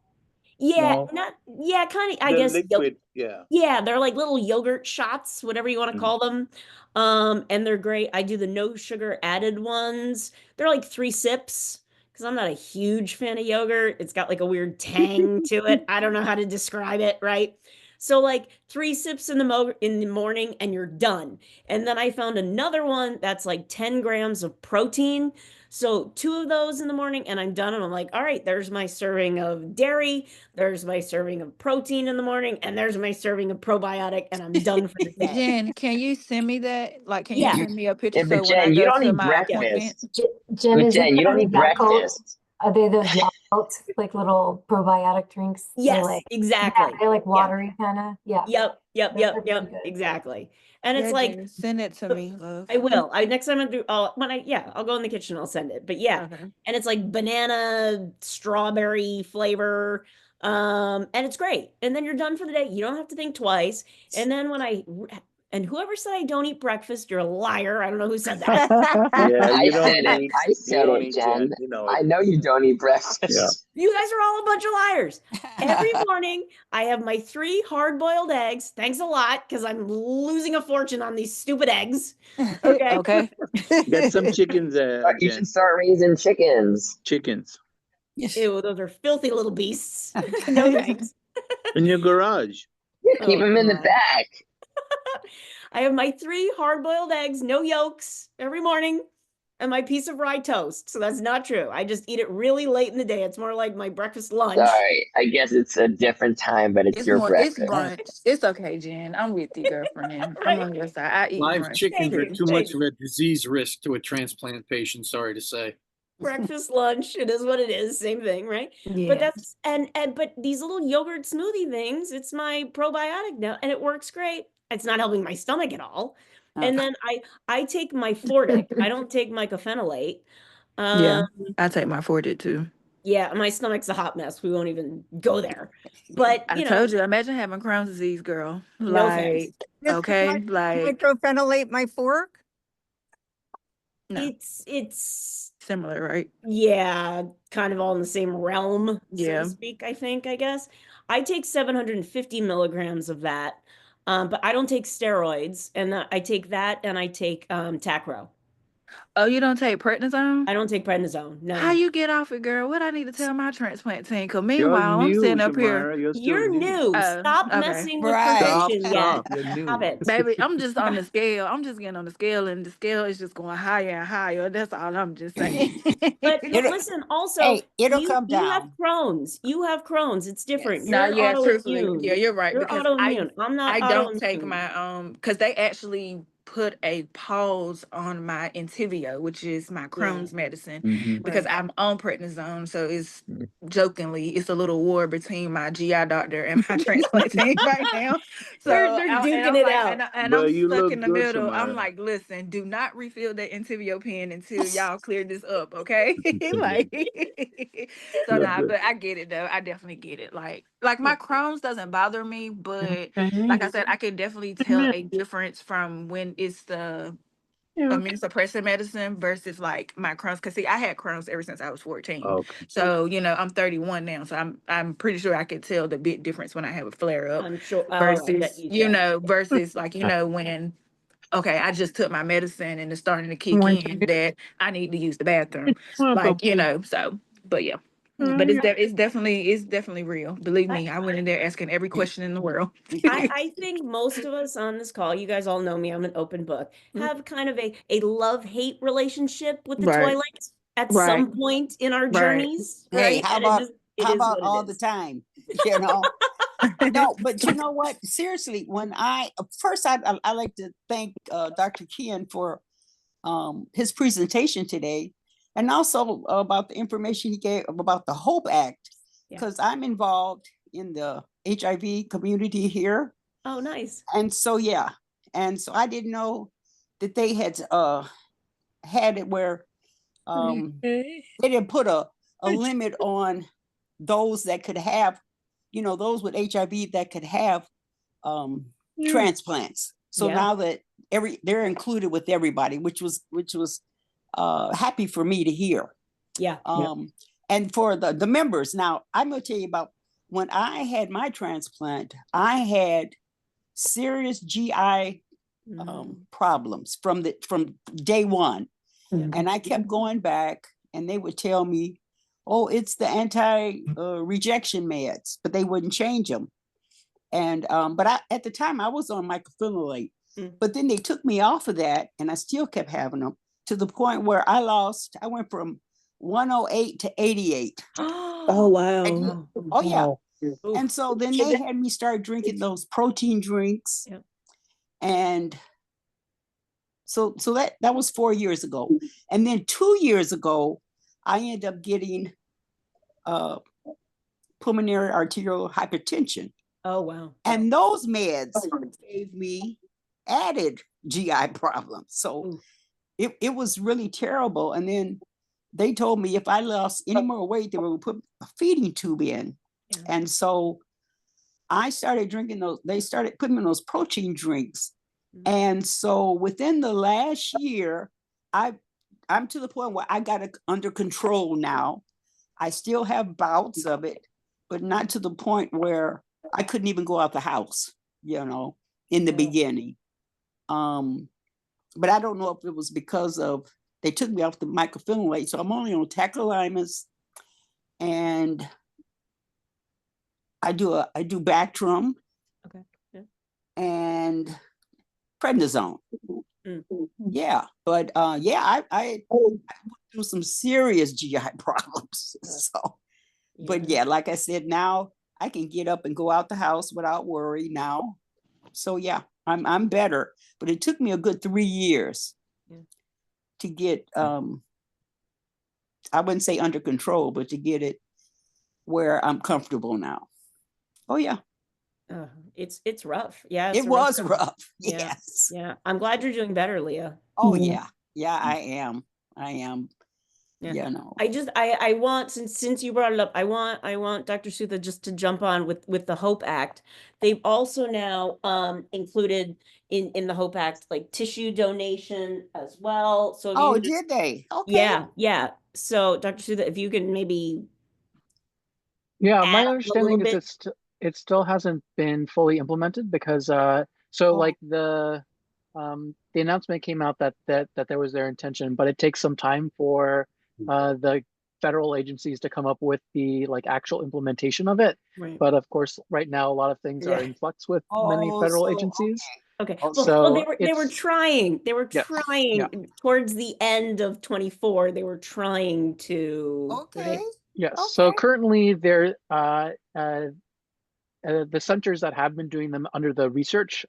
Yeah, kind of, I guess. Liquid, Yeah, they're like little yogurt shots, whatever you want to call them. And they're great. I do the no sugar added ones. They're like 3 sips because I'm not a huge fan of yogurt. It's got like a weird tang to it. I don't know how to describe it, right? So like 3 sips in the morning and you're done. And then I found another one that's like 10 grams of protein. So 2 of those in the morning and I'm done. And I'm like, all right, there's my serving of dairy, there's my serving of protein in the morning, and there's my serving of probiotic, and I'm done for the day. Jen, can you send me that? Like, can you Yeah. send me a picture Yeah, so but when I Jen, you go don't to need my appointment? breakfast. Jen, But is Jen, it you don't need breakfast. Are they those Yakult, like little probiotic drinks? They're Yes, like, exactly. yeah, they're like Yeah. watery kind of. Yeah. Yep, yep, Those yep, are pretty yep, good. exactly. And it's Yeah, like, Jen, send it to me, love. I will. Next time I do, I'll go in the kitchen, I'll send it. But yeah, Okay. and it's like banana, strawberry flavor. And it's great. And then you're done for the day. You don't have to think twice. And then and whoever said I don't eat breakfast, you're a liar. I don't know who said that. Yeah, I you don't said it. eat. I You said don't it, eat, Jen. Jen. You know I it. know you don't eat breakfast. Yeah. You guys are all a bunch of liars. Every morning, I have my 3 hard-boiled eggs. Thanks a lot, because I'm losing a fortune on these stupid eggs. Okay. Okay. Get some chickens, You Jen. should start raising chickens. Chickens Ew, those are filthy little beasts. No thanks. in your garage. Yeah, keep Oh, them in the God. back. I have my 3 hard-boiled eggs, no yolks, every morning, and my piece of rye toast. So that's not true. I just eat it really late in the day. It's more like my breakfast lunch. Sorry, I guess it's a different time, but it's your It's breakfast. brunch. It's okay, Jen. I'm with you, girlfriend. I'm Right. on your side. I eat Live brunch. chickens are you, too thank much of a disease risk to a transplant patient, sorry to say. Breakfast, lunch, it is what it is, same thing, right? Yeah. But that's but these little yogurt smoothie things, it's my probiotic now, and it works great. It's not helping my stomach at all. And then I take my Fortic. I don't take mycophenolate. Yeah. I take my Fortit too. Yeah, my stomach's a hot mess. We won't even go there. But I told you, imagine having Crohn's disease, girl. No Like, thanks. okay, like Microphenolate my fork? no, it's similar, right? yeah, kind of all in the same realm, so Yeah. to speak, I guess. I take 750 milligrams of that, but I don't take steroids, and I take that, and I take Tacro. Oh, you don't take prednisone? I don't take prednisone. No. How you get off it, girl? What I need to tell my transplant team? Cause You're meanwhile, I'm new, sitting up here. Shamara. You're still You're new. Oh, Stop okay. messing with Right. perfection yet. Stop. You're new. Stop it. Baby, I'm just on the scale. I'm just getting on the scale, and the scale is just going higher and higher. That's all I'm just saying. But It'll- listen, also, Hey, it'll come you have down. Crohn's. You have Crohn's. It's different. Yes. No, You're yeah, truthfully, autoimmune. yeah, you're right. You're Because autoimmune. I'm not I don't take autoimmune. my because they actually put a pause on my Entyvio, which is my Crohn's medicine, Mhm. because Right. I'm on prednisone. So it's jokingly, it's a little war between my GI doctor and my transplant team right now. So They're and duking I'm it like, out. and But I'm you stuck look in the good, middle. I'm Shamara. like, listen, do not refill that Entyvio pen until y'all clear this up, okay? Like, so Look nah, good. but I get it though. I definitely get it. Like my Crohn's doesn't bother me, but like I said, I can definitely tell a difference from when it's the immune suppressant medicine versus like my Crohn's. Cause see, I had Crohn's ever since I was 14. Okay. So, I'm 31 now. So I'm pretty sure I could tell the big difference when I have a flare up I'm sure. Oh, I bet versus, you can. versus like, when okay, I just took my medicine and it's starting to kick in that I need to use the bathroom. Like, so but yeah. But it's definitely real. Believe me, I went in there asking every question in the world. I think most of us on this call, you guys all know me, I'm an open book, have kind of a love-hate relationship with the Right. toilet at Right. some point in our Right. journeys, Hey, right? how And about it how is about what it all the is. time? No, but you know what? Seriously, when first I like to thank Dr. Kian for his presentation today, and also about the information he gave about the Hope Act, Yeah. because I'm involved in the HIV community here. Oh, nice. And so I didn't know that they had had it where they didn't put a limit on those that could have, those with HIV that could have transplants. So Yeah. now that they're included with everybody, which was happy for me to hear. Yeah. And for the members, now I'm going to tell you about when I had my transplant. I had serious GI problems from day one. And I kept going back, and they would tell me, oh, it's the anti-rejection meds, but they wouldn't change them. And but at the time I was on mycophenolate, Mm. but then they took me off of that, and I still kept having them to the point where I went from 108 to 88. Oh, wow. And, oh yeah. Wow. Oof. And so then they had me start drinking those protein drinks. Yep. And so that was 4 years ago. And then 2 years ago, I ended up getting pulmonary arterial hypertension. Oh, wow. And those meds gave me added GI problems. So Oof. it was really terrible. And then they told me if I lost any more weight, they would put a feeding tube in. Yeah. And so I started drinking those. They started putting in those protein drinks. Mm. And so within the last year, I'm to the point where I got it under control now. I still have bouts of it, but not to the point where I couldn't even go out the house, in the beginning. But I don't know if it was because of, they took me off the mycophenolate. So I'm only on tacrolimus, and I do Bactrim. Okay. Yeah. And prednisone. Mm. Yeah, but I went through some serious GI problems. So, but yeah, like I said, now I can get up and go out the house without worry now. So yeah, I'm better. But it took me a good 3 years to get I wouldn't say under control, but to get it where I'm comfortable now. Oh yeah. It's rough. Yeah, It was rough. Yeah. Yes. Yeah. I'm glad you're doing better, Leah. Oh yeah. Yeah, I am. Yeah. I want, since you brought it up, I want Dr. Sutha just to jump on with the Hope Act. They've also now included in the Hope Act like tissue donation as well. So if you did they? Okay. Yeah. So Dr. Sutha, if you can maybe my add a understanding little is it still hasn't been fully implemented because like the announcement came out that there was their intention, but it takes some time for the federal agencies to come up with the like actual implementation of it. Right. But of course, right now a lot of things are in flux with many federal agencies. Okay. So they were trying. They were Yes. trying towards the end of 24. They were trying to. Okay. Right? Yes. Okay. So currently there the centers that have been doing them under the research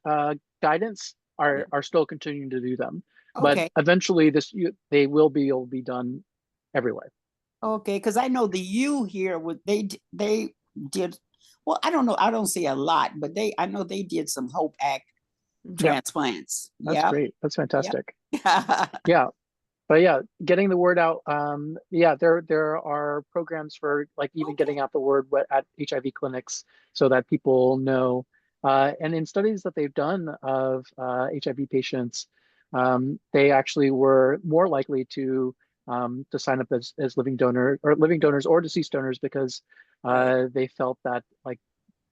guidance are still continuing to do them. Okay. But eventually they will be done everywhere. Okay, because I know the U here they did, well, I don't know, I don't see a lot, but I know they did some Hope Act transplants. That's great. That's fantastic. Yep. Yeah. But yeah, getting the word out. There are programs for like even getting out the word at HIV clinics so that people know. And in studies that they've done of HIV patients, they actually were more likely to sign up as living donors or deceased donors because they felt that like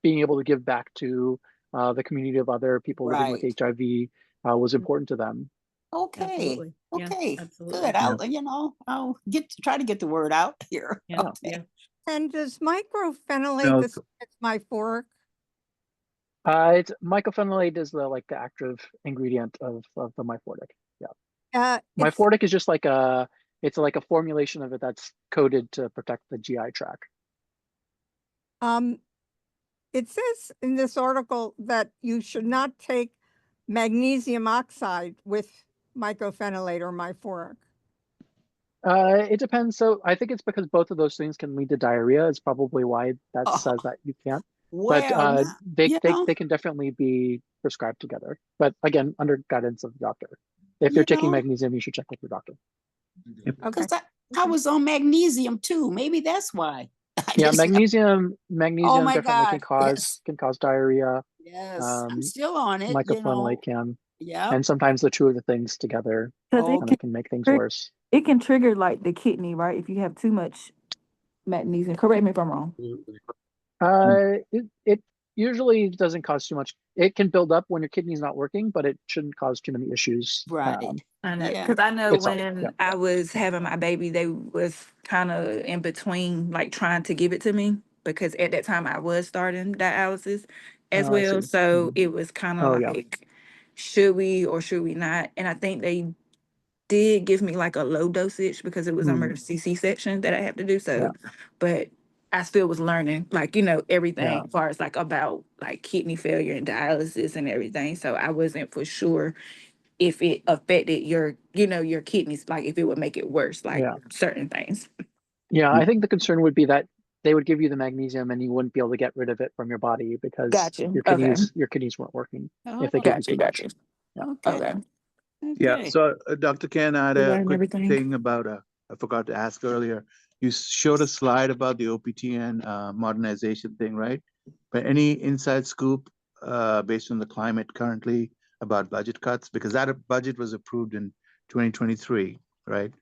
being able to give back to the community of other people living with HIV was important to them. Okay. Absolutely. Okay. Yeah, absolutely. Good. I'll try to get the word out here. Yeah. Okay. Yeah. And does mycophenolate, it's myphoric? It's mycophenolate is the active ingredient of the myfortic. Yeah. Myfortic is just like it's like a formulation of it that's coded to protect the GI tract. It says in this article that you should not take magnesium oxide with mycophenolate or myforic. It depends. So I think it's because both of those things can lead to diarrhea. Is probably why that says that you can't. Well, but they can definitely be prescribed together. But again, under guidance of the doctor. If you're taking magnesium, you should check with your doctor. Okay. I was on magnesium too. Maybe that's why. Yeah, magnesium definitely God. can cause diarrhea. Yes, I'm still on it. Mycophenolate can. Yeah. And sometimes the two of the things together can make things worse. It can trigger like the kidney, right? If you have too much magnesium. Correct me if I'm wrong. It usually doesn't cause too much. It can build up when your kidney's not working, but it shouldn't cause too many issues. Right. I know, because I know when I was having my baby, they was kind of in between, like trying to give it to me because at that time I was starting dialysis, as Oh, I well. see. So it was kind of Oh, yeah. like, should we or should we not? And I think they did give me like a low dosage because it was emergency C-section that I have to do. So, Yeah. but I still was learning, like, you know, everything Yeah. as far as like about like kidney failure and dialysis and everything. So I wasn't for sure if it affected your, you know, your kidneys, like if it would make it worse, like Yeah. certain things. Yeah. I think the concern would be that they would give you the magnesium and you wouldn't be able to get rid of it from your body because Gotcha. your Okay. kidneys weren't working if they Oh, give you Gotcha. too much. Gotcha. Yeah. okay. Okay. Yeah. Okay. So, Dr. Ken, I had We a learned quick everything. thing about, I forgot to ask earlier. You showed a slide about the OPTN modernization thing, right? But any inside scoop based on the climate currently about budget cuts? Because that budget was approved in 2023, right?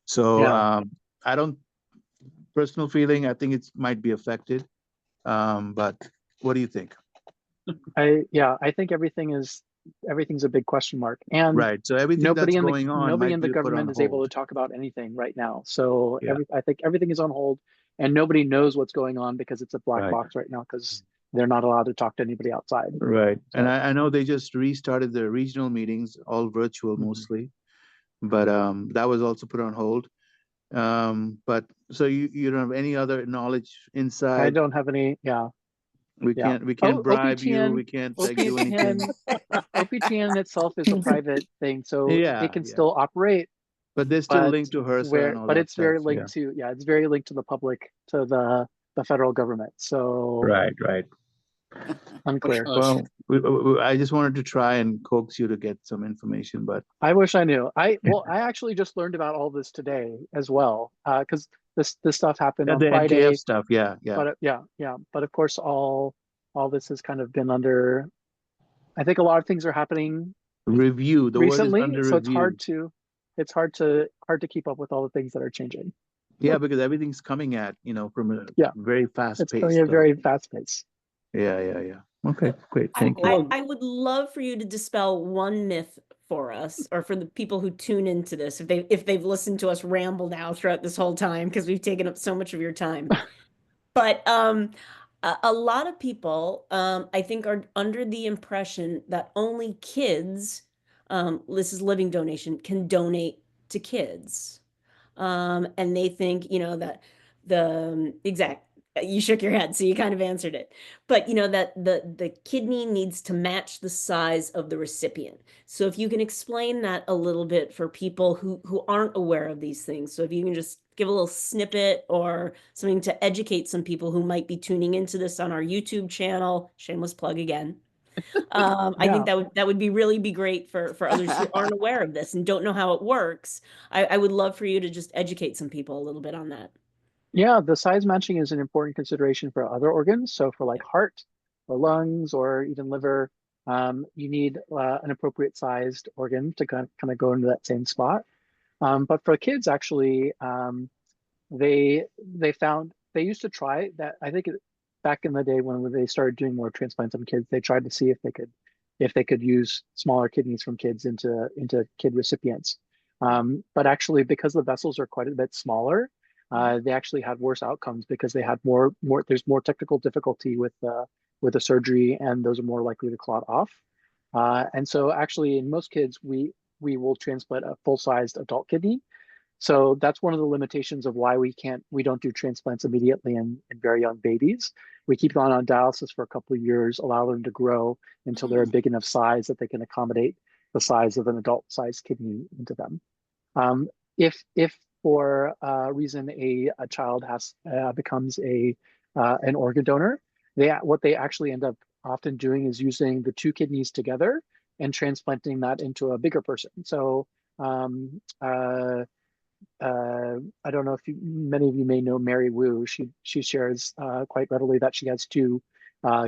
So Yeah. I don't, personal feeling, I think it might be affected. But what do you think? I think everything's a big question mark. And Right. So everything that's going on nobody might in the be put on government is able hold. to talk about anything right now. So Yeah. I think everything is on hold and nobody knows what's going on because it's a black Right. box right now because they're not allowed to talk to anybody outside. Right. And So I know they just restarted the regional meetings, all virtual mostly, but that was also put on hold. But so you don't have any other knowledge I inside? don't have any, yeah. We can't Oh, bribe you. We can't do anything. OPTN itself is a private thing, so it Yeah, can yeah. still operate, But they're still but linked to HRSA and all that it's very stuff. Yeah. linked to, it's very linked to the public, to the federal government. So Right, right. unclear. Well, I just wanted to try and coax you to get some information, but I wish I knew. I actually just learned about all this today as well, because this stuff happened yeah, on the NKF Friday. stuff. Yeah, yeah. But yeah. But of course, all this has kind of been under. I think a lot of things are happening Review. The word is recently, under so review. it's hard to keep up with all the things that are changing. Yeah, because everything's coming at, from a very fast It's pace. going at a So very fast pace. yeah. Okay, great. Thank you. I would love for you to dispel one myth for us, or for the people who tune into this, if they've listened to us ramble now throughout this whole time, because we've taken up so much of your time. But a lot of people, I think, are under the impression that only kids, this is living donation, can donate to kids. And they think, that the exact, you shook your head, so you kind of answered it. But that the kidney needs to match the size of the recipient. So if you can explain that a little bit for people who aren't aware of these things. So if you can just give a little snippet or something to educate some people who might be tuning into this on our YouTube channel, shameless plug again. I think that would really be great for others who aren't aware of this and don't know how it works. I would love for you to just educate some people a little bit on that. Yeah, the size matching is an important consideration for other organs. So for like heart or lungs or even liver, you need an appropriate sized organ to kind of go into that same spot. But for kids, actually, they found they used to try that. I think back in the day when they started doing more transplants on kids, they tried to see if they could use smaller kidneys from kids into kid recipients. But actually, because the vessels are quite a bit smaller, they actually had worse outcomes because they had more. There's more technical difficulty with the surgery, and those are more likely to clot off. And so, actually, in most kids, we will transplant a full-sized adult kidney. So that's one of the limitations of why we don't do transplants immediately in very young babies. We keep them on dialysis for a couple of years, allow them to grow until they're a big enough size that they can accommodate the size of an adult-sized kidney into them. If for a reason a child becomes an organ donor, what they actually end up often doing is using the two kidneys together and transplanting that into a bigger person. So I don't know if many of you may know Mary Wu. She shares quite readily that she has two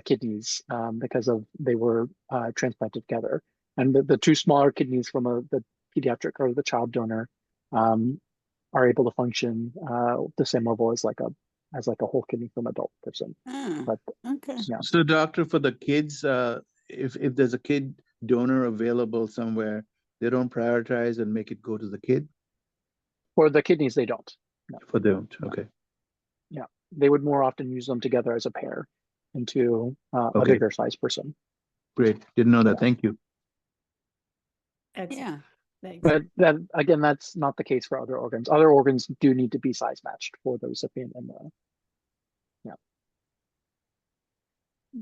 kidneys because they were transplanted together, and the two smaller kidneys from the pediatric or the child donor are able to function the same level as like a whole kidney from adult person. But Okay. yeah, So, doctor, for the kids, if there's a kid donor available somewhere, they don't prioritize and make it go to the kid? for the kidneys they don't. No. For them, okay. Yeah, they would more often use them together as a pair. into a Okay. bigger size person. Great. Didn't know that. Thank you. Excellent. Yeah. Thanks. But then again, that's not the case for other organs. Other organs do need to be size matched for the recipient and the,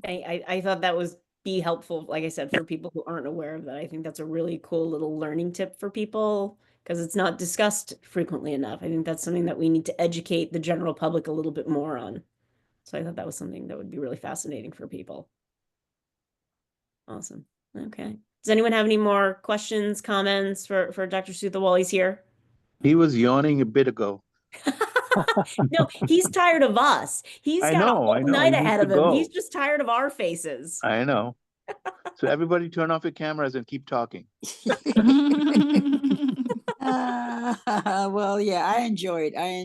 I thought that was be helpful, like I said, for people who aren't aware of that. I think that's a really cool little learning tip for people because it's not discussed frequently enough. I think that's something that we need to educate the general public a little bit more on. So I thought that was something that would be really fascinating for people. Awesome. Okay. Does anyone have any more questions, comments for Dr. Sutha while he's here? He was yawning a bit ago. No, he's tired of us. He's I got a know, whole I know. night He needs ahead to of him. He's go. just tired of our faces. I know. So everybody turn off your cameras and keep talking. Well, yeah, I enjoyed the I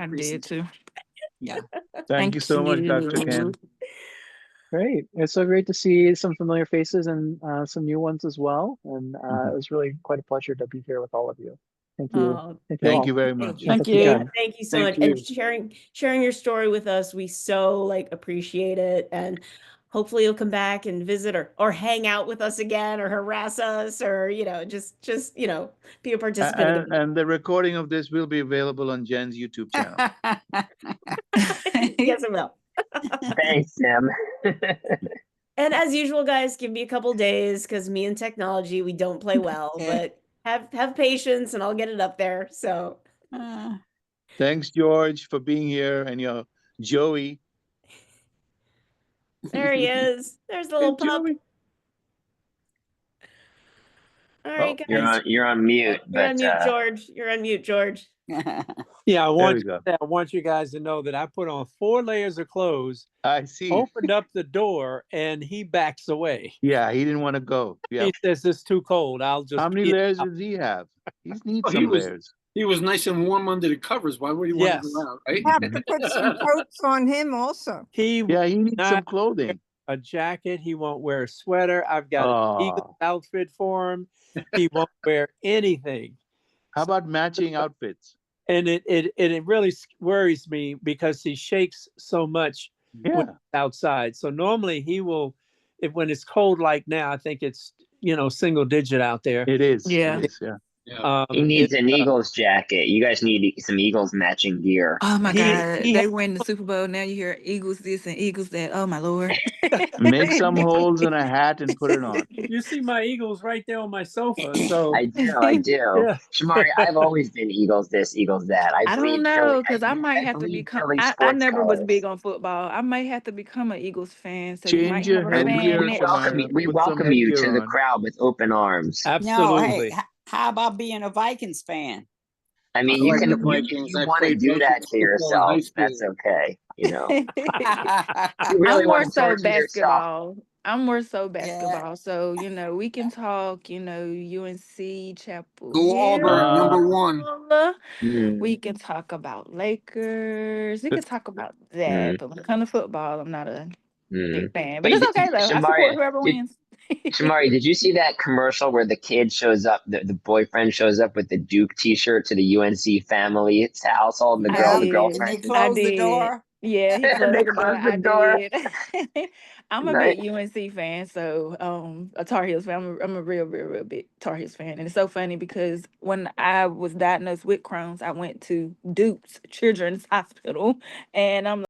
did presentation. too. Yeah. Thank you so much, Dr. Ken. great. It's so great to see some familiar faces and some new ones as well. And it was really quite a pleasure to be here with all of you. Thank you. Oh, Thank you Thank all. you very much. Thank Dr. you. Ken. thank you so Thank much. And you. sharing your story with us. We so appreciate it. And hopefully you'll come back and visit or hang out with us again or harass us or, just, be a participant again. And the recording of this will be available on Jen's YouTube channel. Yes, it will. Thanks, Tim. And as usual, guys, give me a couple days because me and technology, we don't play well, but have patience and I'll get it up there. So Thanks, George, for being here, and your Joey. there he is. There's the little Hey, pup. Joey. All right, Oh, guys. You're on mute, You're but on mute, George. You're on mute, George. Yeah, we go. I want you guys to know that I put on 4 layers of clothes, I see. opened up the door, and he backs away. Yeah, he didn't want to go. Yeah. He says it's too cold. I'll just How many get layers out." does he have? He needs Oh, he some was- layers. He was nice and warm under the covers. Why would he want Yes. to go out, right? Have to put some coats on him also. He Yeah, he needs not some clothing. a jacket. He won't wear a sweater. I've got an Oh, Eagle outfit for him. He won't wear anything. how about matching outfits? And it really worries me because he shakes so much when Yeah, he's outside. So normally he will, when it's cold like now, I think it's, single digit out there. it is. Yeah. It is, yeah. Yeah. he needs it, an Eagles jacket. You guys need some Eagles matching gear. Oh my He- God. he They win the Super Bowl. Now you hear Eagles this and Eagles that. Oh my Lord. Make some holes in a hat and put it on. You see my Eagles right there on my sofa. So I do. Yeah. Shamari, I've always been Eagles this, Eagles that. I don't know, because I might have to become. I never was big on football. I might have to become an Eagles fan. So you might Change have your a fan headgear, next. Shamari. We Put some welcome you headgear to the on. crowd with open arms. No, Absolutely. hey, how about being a Vikings fan? I mean, I you like can the you, Vikings. you I want to played do that Vikings to football in high yourself. That's school. okay. You know, you I'm really more want to so torture yourself. basketball. I'm more so Yeah. basketball. So, we can talk, UNC, Chapel Go Auburn, Hill. number one. We can talk about Lakers. We can talk about Mm. that. But when it comes to football, I'm not a big fan. But Wait, it's okay, though. I support whoever wins. Shamari, did you see that commercial where the kid shows up, the boyfriend shows up with the Duke t-shirt to the UNC family household, and the I And girlfriend? they did. closed the door. Yeah, he closed They the door. closed the I door. did. I'm a Nice. big UNC fan, so a Tar Heels fan. I'm a real, real, real big Tar Heels fan, and it's so funny because when I was diagnosed with Crohn's, I went to Duke's Children's Hospital, and I'm